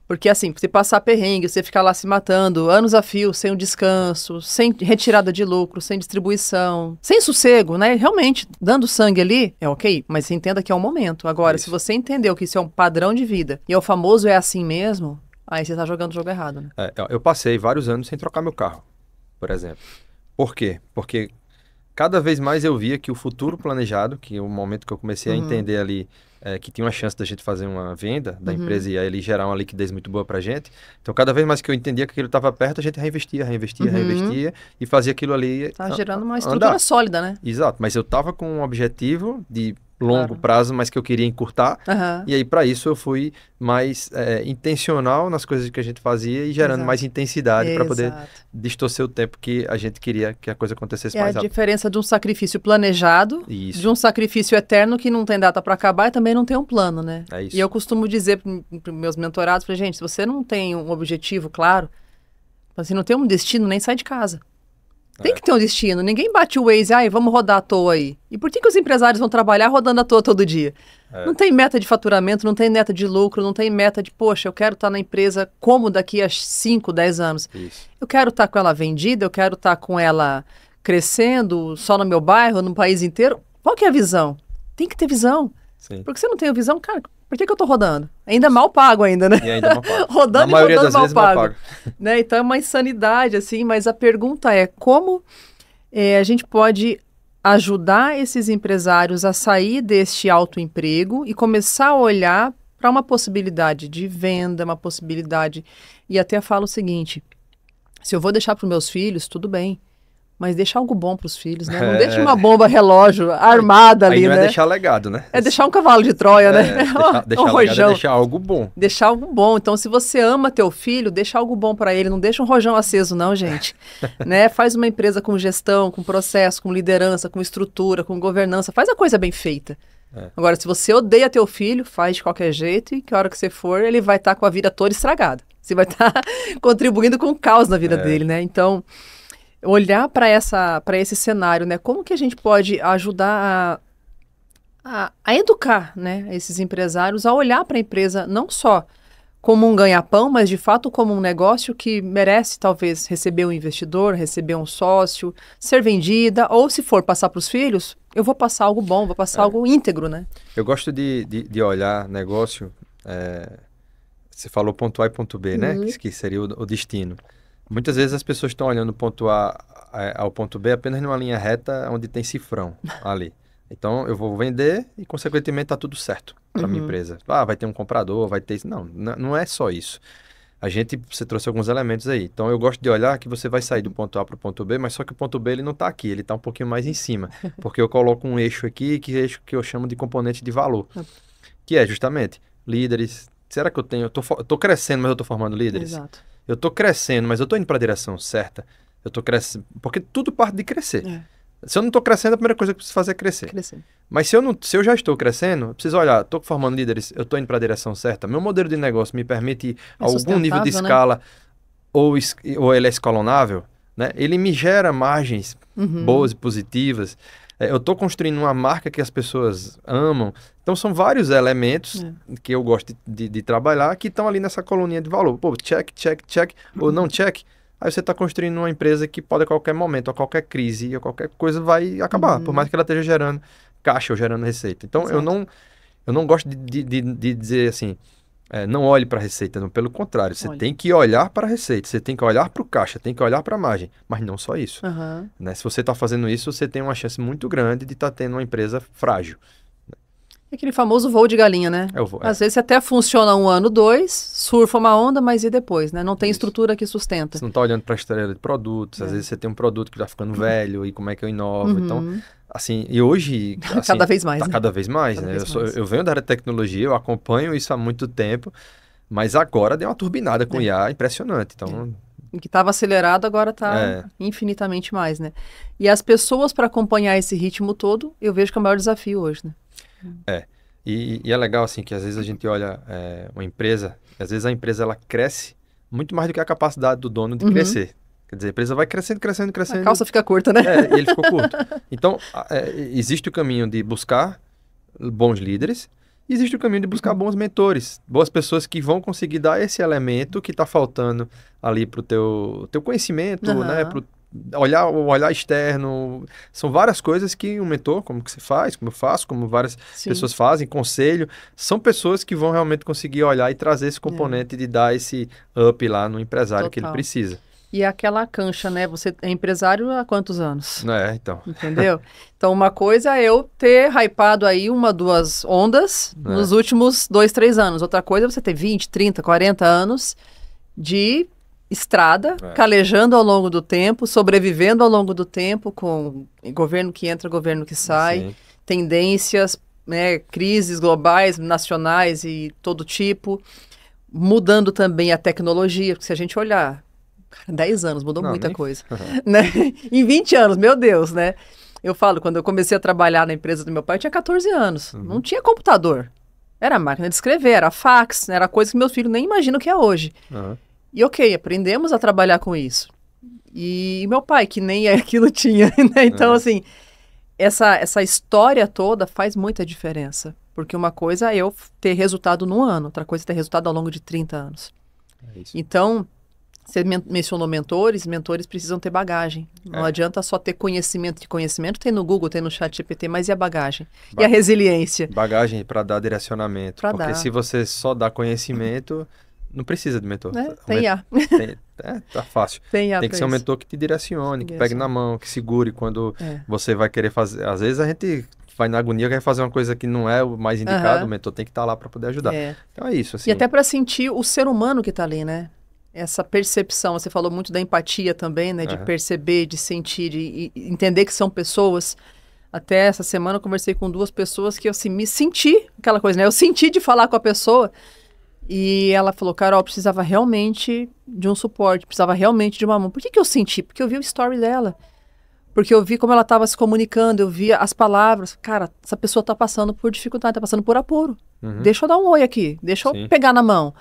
Porque assim, você passar perrengue, você ficar lá se matando, anos a fio, sem um descanso, sem retirada de lucro, sem distribuição, sem sossego, né? Realmente, dando sangue ali, é ok, mas você entenda que é um momento. Agora, se você entendeu que isso é um padrão de vida, e é o famoso é assim mesmo, aí você tá jogando o jogo errado, né? Eu passei vários anos sem trocar meu carro, por exemplo. Por quê? Porque cada vez mais eu via que o futuro planejado, que é o momento que eu comecei a entender ali que tinha uma chance da gente fazer uma venda da empresa e aí ele gerar uma liquidez muito boa pra gente. Então, cada vez mais que eu entendia que aquilo estava perto, a gente reinvestia e fazia aquilo ali tá gerando uma estrutura sólida, né? Exato, mas eu tava com um objetivo de longo prazo, mas que eu queria encurtar. E aí, para isso, eu fui mais intencional nas coisas que a gente fazia e gerando mais intensidade para poder distorcer o tempo que a gente queria que a coisa acontecesse mais rápido. É a diferença de um sacrifício planejado, de um sacrifício eterno que não tem data para acabar e também não tem um plano, né? É isso. E eu costumo dizer para meus mentorados, gente, se você não tem um objetivo claro, se não tem um destino, nem sai de casa. Tem que ter um destino. Ninguém bate o Waze, vamos rodar à toa aí. E por que os empresários vão trabalhar rodando à toa todo dia? Não tem meta de faturamento, não tem meta de lucro, não tem meta de, poxa, eu quero estar na empresa como daqui a 5, 10 anos. Isso. Eu quero estar com ela vendida, eu quero estar com ela crescendo só no meu bairro, no país inteiro. Qual que é a visão? Tem que ter visão. Sim. Porque se não tem visão, cara, por que eu tô rodando? Ainda mal pago ainda, né? E ainda mal pago. Rodando Na maioria das mal vezes pago. mal pago. Né? Então é uma insanidade, assim, mas a pergunta é como a gente pode ajudar esses empresários a sair deste autoemprego e começar a olhar para uma possibilidade de venda, uma possibilidade... E até falo o seguinte, se eu vou deixar para os meus filhos, tudo bem. Mas deixa algo bom para os filhos, né? Não deixa uma bomba relógio armada ali, aí não né? É deixar legado, né? É deixar um cavalo de Troia, né? Deixar um rojão. É deixar algo bom. Deixar algo bom. Então, se você ama teu filho, deixa algo bom para ele. Não deixa um rojão aceso, não, gente. Né? Faz uma empresa com gestão, com processo, com liderança, com estrutura, com governança. Faz a coisa bem feita. Agora, se você odeia teu filho, faz de qualquer jeito e que hora que você for, ele vai estar com a vida toda estragada. Você vai estar contribuindo com o caos na vida dele, né? Então... olhar para esse cenário, né? Como que a gente pode ajudar a educar, né, esses empresários a olhar para a empresa não só como um ganha-pão, mas de fato como um negócio que merece talvez receber um investidor, receber um sócio, ser vendida, ou se for passar para os filhos, eu vou passar algo bom, vou passar algo íntegro, né? Eu gosto de olhar negócio, você falou ponto A e ponto B, né? Que seria o destino. Muitas vezes as pessoas estão olhando o ponto A ao ponto B apenas numa linha reta onde tem cifrão ali. Então, eu vou vender e, consequentemente, está tudo certo para a minha empresa. Vai ter um comprador, vai ter isso. Não é só isso. Você trouxe alguns elementos aí. Então, eu gosto de olhar que você vai sair do ponto A para o ponto B, mas só que o ponto B ele não está aqui, ele está um pouquinho mais em cima. Porque eu coloco um eixo aqui, que é eixo que eu chamo de componente de valor. Que é justamente líderes. Será que eu tenho... Eu tô crescendo, mas eu estou formando líderes? Exato. Eu estou crescendo, mas eu estou indo para a direção certa. Eu estou crescendo, porque tudo parte de crescer. Se eu não estou crescendo, a primeira coisa que eu preciso fazer é crescer. Mas se eu já estou crescendo, eu preciso olhar, estou formando líderes, eu estou indo para a direção certa. Meu modelo de negócio me permite algum nível de escala, né? ou ele é escalonável, né? Ele me gera margens boas e positivas. Eu estou construindo uma marca que as pessoas amam. Então, são vários elementos que eu gosto de trabalhar que estão ali nessa coluninha de valor. Pô, check, check, check, ou não check. Aí você está construindo uma empresa que pode a qualquer momento, a qualquer crise, a qualquer coisa vai acabar, por mais que ela esteja gerando caixa ou gerando receita. Então, Exato. eu não gosto de dizer assim, não olhe para a receita, não. Pelo contrário, você Olha. tem que olhar para a receita, você tem que olhar para o caixa, tem que olhar para a margem, mas não só isso. Aham. Né? Se você está fazendo isso, você tem uma chance muito grande de estar tendo uma empresa frágil. É aquele famoso voo de galinha, né? Às vezes até funciona 1 ano, 2, surfa uma onda, mas e depois, né? Não tem Isso. estrutura que sustenta. Você não está olhando para a estrela de produtos, às vezes você tem um produto que está ficando velho e como é que eu inovo. Então, assim, e hoje... Assim, Cada vez mais, tá né? cada vez mais, Cada né? vez mais. Eu venho da área de tecnologia, eu acompanho isso há muito tempo, mas agora deu uma turbinada com IA impressionante. Então, O que estava acelerado agora está infinitamente mais, né? E as pessoas para acompanhar esse ritmo todo, eu vejo que é o maior desafio hoje, né? E é legal, assim, que às vezes a gente olha uma empresa, às vezes a empresa ela cresce muito mais do que a capacidade do dono de crescer. Quer dizer, a empresa vai crescendo, crescendo, A crescendo. calça fica curta, né? E ele ficou curto. Então, existe o caminho de buscar bons líderes, e existe o caminho de buscar bons mentores, boas pessoas que vão conseguir dar esse elemento que está faltando ali para o teu conhecimento, né? Pro o olhar externo. São várias coisas que um mentor, como que você faz, como eu faço, como várias pessoas fazem, conselho, são pessoas que vão realmente conseguir olhar e trazer esse componente de dar esse up lá no empresário que ele precisa. E aquela cancha, né? Você é empresário há quantos anos? Então. Entendeu? Então, uma coisa é eu ter hypado aí 1, 2 ondas nos últimos 2, 3 anos. Outra coisa é você ter 20, 30, 40 anos de estrada, calejando ao longo do tempo, sobrevivendo ao longo do tempo, com governo que entra, governo que sai, tendências, né, crises globais, nacionais e todo tipo, mudando também a tecnologia, porque se a gente olhar, 10 anos mudou muita coisa, né? Em 20 anos, meu Deus, né? Eu falo, quando eu comecei a trabalhar na empresa do meu pai, eu tinha 14 anos, não tinha computador, era máquina de escrever, era fax, era coisa que meus filhos nem imaginam que é hoje. E ok, aprendemos a trabalhar com isso. E meu pai, que nem aquilo tinha, né? Então, assim, essa história toda faz muita diferença. Porque uma coisa é eu ter resultado num ano, outra coisa é ter resultado ao longo de 30 anos. Então, você mencionou mentores precisam ter bagagem. Não adianta só ter conhecimento de conhecimento, tem no Google, tem no ChatGPT, mas e a bagagem? E a resiliência? Bagagem para dar direcionamento. Porque se você só dá conhecimento... Não precisa de mentor. Tem IA. Tá fácil. Tem que ser um mentor que te direcione, que pegue na mão, que segure quando você vai querer fazer. Às vezes a gente vai na agonia, quer fazer uma coisa que não é o mais indicado, o mentor tem que estar lá para poder ajudar. Então é isso. Assim. E até para sentir o ser humano que está ali, né? Essa percepção, você falou muito da empatia também, né? De perceber, de sentir, de entender que são pessoas. Até essa semana eu conversei com 2 pessoas que eu assim, me senti, aquela coisa, né? Eu senti de falar com a pessoa. E ela falou, Carol, precisava realmente de um suporte, precisava realmente de uma mão. Por que eu senti? Porque eu vi o story dela. Porque eu vi como ela estava se comunicando, eu vi as palavras. Cara, essa pessoa está passando por dificuldade, está passando por apuro. Deixa eu dar um oi aqui, deixa eu pegar na mão.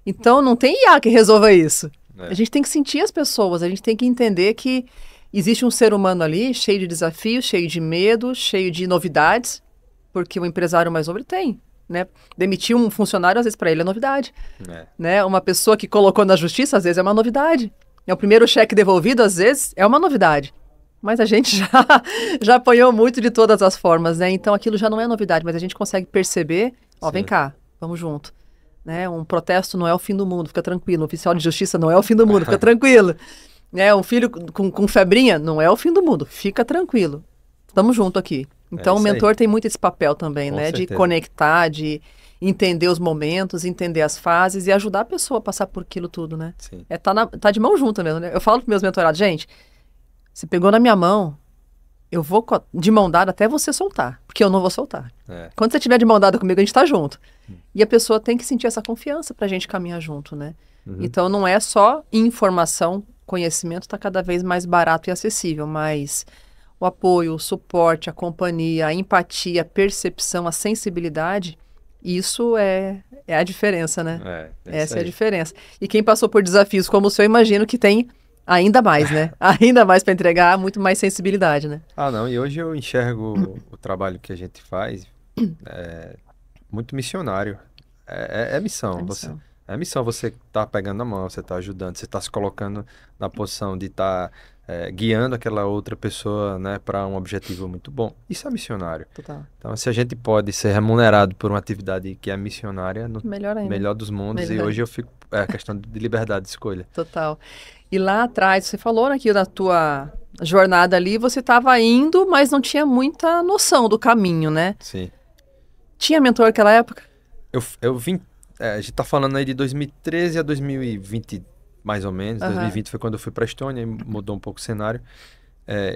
Então, não tem IA que resolva isso. A gente tem que sentir as pessoas, a gente tem que entender que existe um ser humano ali, cheio de desafios, cheio de medo, cheio de novidades, porque o empresário mais novo ele tem. Né? Demitir um funcionário, às vezes, para ele é novidade. Né? Uma pessoa que colocou na justiça, às vezes, é uma novidade. O primeiro cheque devolvido, às vezes, é uma novidade. Mas a gente já apanhou muito de todas as formas, né? Então, aquilo já não é novidade, mas a gente consegue perceber, vem cá, vamos junto. Né? Um protesto não é o fim do mundo, fica tranquilo. Um oficial de justiça não é o fim do mundo, fica tranquilo. Né? Um filho com febrinha não é o fim do mundo, fica tranquilo. Estamos juntos aqui. Então, o mentor tem muito esse papel também, né? De conectar, de entender os momentos, entender as fases e ajudar a pessoa a passar por aquilo tudo, né? Tá de mão junta mesmo, né? Eu falo para meus mentorados, gente, você pegou na minha mão, eu vou de mão dada até você soltar, porque eu não vou soltar. Quando você estiver de mão dada comigo, a gente tá junto. E a pessoa tem que sentir essa confiança pra gente caminhar junto, né? Então, não é só informação, conhecimento tá cada vez mais barato e acessível, mas... o apoio, o suporte, a companhia, a empatia, a percepção, a sensibilidade, isso é a diferença, né? Essa é a diferença. E quem passou por desafios como o seu, imagino que tem ainda mais, né? Ainda mais para entregar, muito mais sensibilidade, né? Não, e hoje eu enxergo o trabalho que a gente faz muito missionário. É missão. É missão você tá pegando na mão, você tá ajudando, você tá se colocando na posição de estar guiando aquela outra pessoa, né, para um objetivo muito bom. Isso é missionário. Total. Então, se a gente pode ser remunerado por uma atividade que é missionária, no Melhor ainda. melhor dos mundos, Melhor. e hoje eu fico, é a questão de liberdade de escolha. Total. E lá atrás, você falou, né, que na tua jornada ali, você estava indo, mas não tinha muita noção do caminho, né? Sim. Tinha mentor naquela época? Eu vim, a gente tá falando aí de 2013 a 2020, mais ou menos. 2020 foi quando eu fui para a Estônia e mudou um pouco o cenário.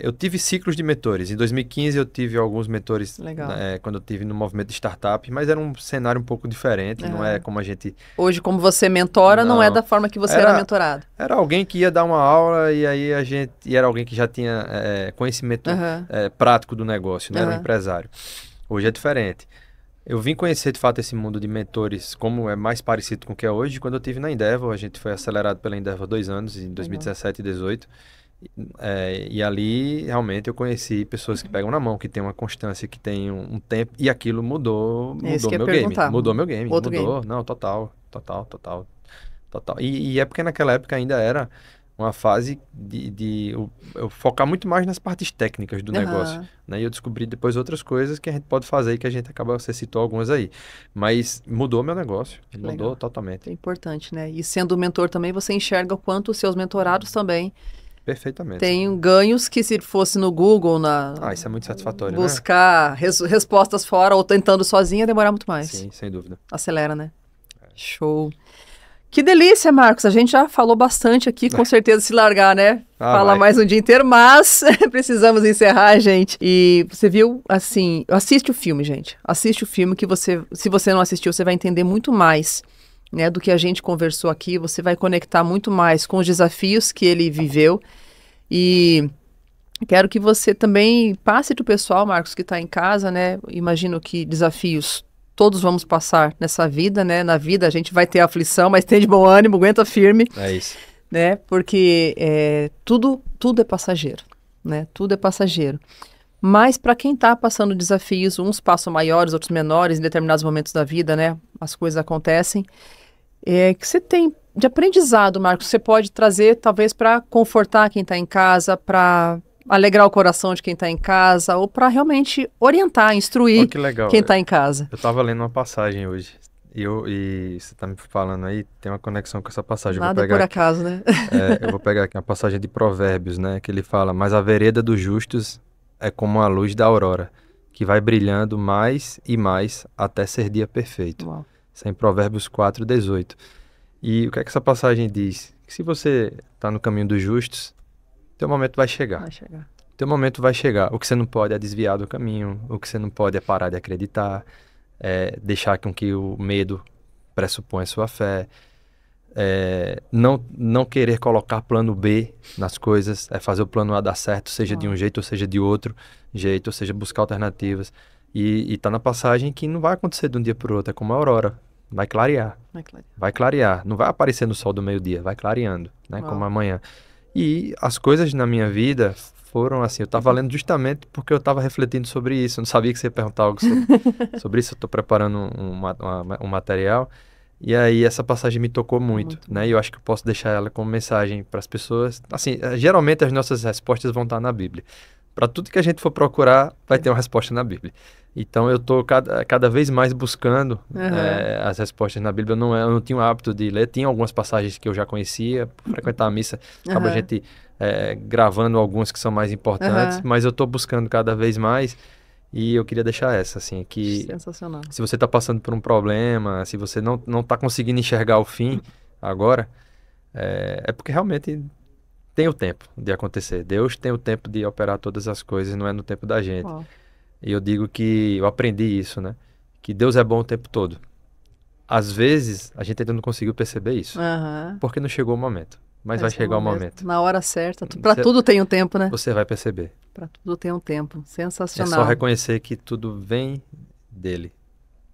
Eu tive ciclos de mentores. Em 2015 eu tive alguns mentores, quando eu tive no movimento de startup, mas era um cenário um pouco diferente, não é como a gente... Hoje, como você mentora, não é da forma que você era mentorado. Era alguém que ia dar uma aula e aí era alguém que já tinha conhecimento prático do negócio, não era um empresário. Hoje é diferente. Eu vim conhecer, de fato, esse mundo de mentores, como é mais parecido com o que é hoje, quando eu estive na Endeavor. A gente foi acelerado pela Endeavor há 2 anos, em 2017 e 2018. E ali, realmente, eu conheci pessoas que pegam na mão, que têm uma constância, que têm um tempo. E aquilo mudou meu game. Mudou meu game. Outro mudou. Game. Não, total. E é porque naquela época ainda era uma fase de eu focar muito mais nas partes técnicas do negócio, né? E eu descobri depois outras coisas que a gente pode fazer e que a gente acaba, você citou algumas aí. Mas mudou meu negócio, mudou totalmente. É importante, né? E sendo mentor também, você enxerga o quanto os seus mentorados também Perfeitamente. têm ganhos que, se fosse no Google, isso é muito satisfatório, buscar respostas fora ou tentando sozinha, demorar muito mais. Sim, sem dúvida. Acelera, né? Show. Que delícia, Marcos. A gente já falou bastante aqui, com certeza, se largar, né? Falar mais um dia inteiro, mas precisamos encerrar, gente. E você viu, assim, assiste o filme, gente. Assiste o filme que se você não assistiu, você vai entender muito mais, né, do que a gente conversou aqui. Você vai conectar muito mais com os desafios que ele viveu. E quero que você também passe para o pessoal, Marcos, que está em casa, né? Imagino que desafios todos vamos passar nessa vida, né? Na vida a gente vai ter aflição, mas tem de bom ânimo, aguenta firme. É isso. Né? Porque tudo é passageiro, né? Tudo é passageiro. Mas para quem está passando desafios, uns passam maiores, outros menores, em determinados momentos da vida, né? As coisas acontecem. Que você tem de aprendizado, Marcos, você pode trazer talvez para confortar quem está em casa, para alegrar o coração de quem está em casa, ou para realmente orientar, instruir quem está em casa. Eu estava lendo uma passagem hoje, e você está me falando aí, tem uma conexão com essa passagem. Nada por acaso, né? Eu vou pegar aqui uma passagem de Provérbios, né, que ele fala: mas a vereda dos justos é como a luz da aurora, que vai brilhando mais e mais até ser dia perfeito. Uau. Isso é em Provérbios 4:18. E o que é que essa passagem diz? Que se você está no caminho dos justos, teu momento vai chegar. Teu momento vai chegar. O que você não pode é desviar do caminho. O que você não pode é parar de acreditar. Deixar com que o medo pressupõe a sua fé. Não querer colocar plano B nas coisas. Fazer o plano A dar certo, seja de um jeito ou seja de outro jeito. Ou seja, buscar alternativas. E tá na passagem que não vai acontecer de um dia para o outro. É como a aurora. Vai clarear. Vai clarear. Não vai aparecer no sol do meio-dia. Vai clareando, né? Como amanhã. E as coisas na minha vida foram assim, eu estava lendo justamente porque eu estava refletindo sobre isso. Eu não sabia que você ia perguntar algo sobre isso. Eu estou preparando um material. E aí essa passagem me tocou muito, né? E eu acho que eu posso deixar ela como mensagem para as pessoas. Assim, geralmente as nossas respostas vão estar na Bíblia. Para tudo que a gente for procurar, vai ter uma resposta na Bíblia. Então eu estou cada vez mais buscando as respostas na Bíblia. Eu não tinha o hábito de ler. Tinha algumas passagens que eu já conhecia, por frequentar a missa, acaba a gente gravando algumas que são mais importantes, mas eu estou buscando cada vez mais. E eu queria deixar essa, assim, que sensacional. Se você está passando por um problema, se você não está conseguindo enxergar o fim agora, é porque realmente tem o tempo de acontecer. Deus tem o tempo de operar todas as coisas, não é no tempo da gente. Uau. E eu digo que eu aprendi isso, né? Que Deus é bom o tempo todo. Às vezes, a gente ainda não conseguiu perceber isso. Porque não chegou o momento. Mas vai chegar o momento. Na hora certa. Para tudo tem um tempo, né? Você vai perceber. Para tudo tem um tempo. Sensacional. É só reconhecer que tudo vem dele.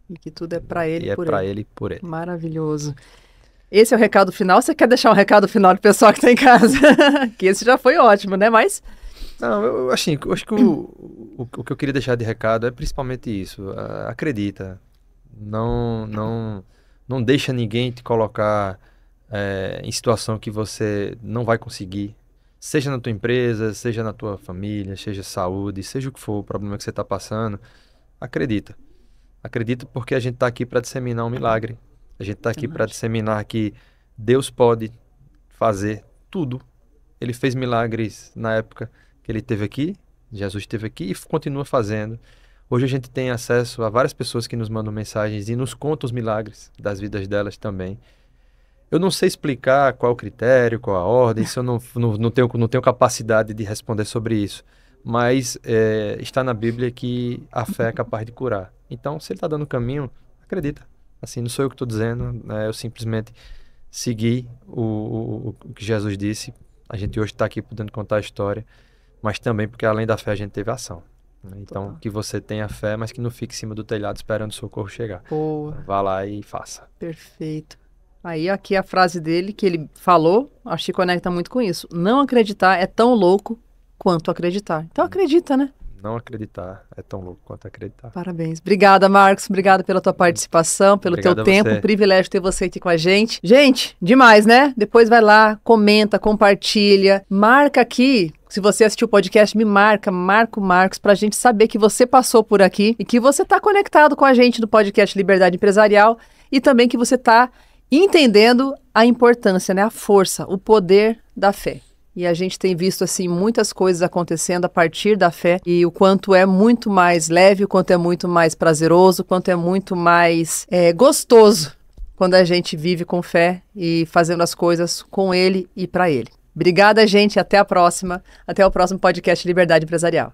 E que tudo é para ele e por ele. E é para ele e por ele. Maravilhoso. Esse é o recado final. Você quer deixar um recado final pro pessoal que está em casa? Que esse já foi ótimo, né? Mas... Não, eu acho que o que eu queria deixar de recado é principalmente isso. Acredita. Não deixa ninguém te colocar em situação que você não vai conseguir. Seja na tua empresa, seja na tua família, seja saúde, seja o que for o problema que você está passando, acredita. Acredita porque a gente está aqui para disseminar um milagre. A gente está aqui para disseminar que Deus pode fazer tudo. Ele fez milagres na época que ele esteve aqui, Jesus esteve aqui e continua fazendo. Hoje a gente tem acesso a várias pessoas que nos mandam mensagens e nos contam os milagres das vidas delas também. Eu não sei explicar qual o critério, qual a ordem, isso eu não tenho capacidade de responder sobre isso. Mas está na Bíblia que a fé é capaz de curar. Então, se ele está dando o caminho, acredita. Assim, não sou eu que estou dizendo, né? Eu simplesmente segui o que Jesus disse. A gente hoje está aqui podendo contar a história, mas também porque além da fé a gente teve ação. Né? Então, que você tenha fé, mas que não fique em cima do telhado esperando o socorro chegar. Boa. Vá lá e faça. Perfeito. Aí aqui a frase dele que ele falou, acho que conecta muito com isso. Não acreditar é tão louco quanto acreditar. Então acredita, né? Não acreditar é tão louco quanto acreditar. Parabéns. Obrigada, Marcos. Obrigada pela tua participação, pelo teu tempo. Um privilégio ter você aqui com a gente. Gente, demais, né? Depois vai lá, comenta, compartilha. Marca aqui. Se você assistiu o podcast, me marca o Marcos, pra gente saber que você passou por aqui e que você tá conectado com a gente no podcast Liberdade Empresarial e também que você tá entendendo a importância, né? A força, o poder da fé. E a gente tem visto, assim, muitas coisas acontecendo a partir da fé e o quanto é muito mais leve, o quanto é muito mais prazeroso, o quanto é muito mais gostoso quando a gente vive com fé e fazendo as coisas com Ele e para Ele. Obrigada, gente. Até a próxima. Até o próximo podcast Liberdade Empresarial.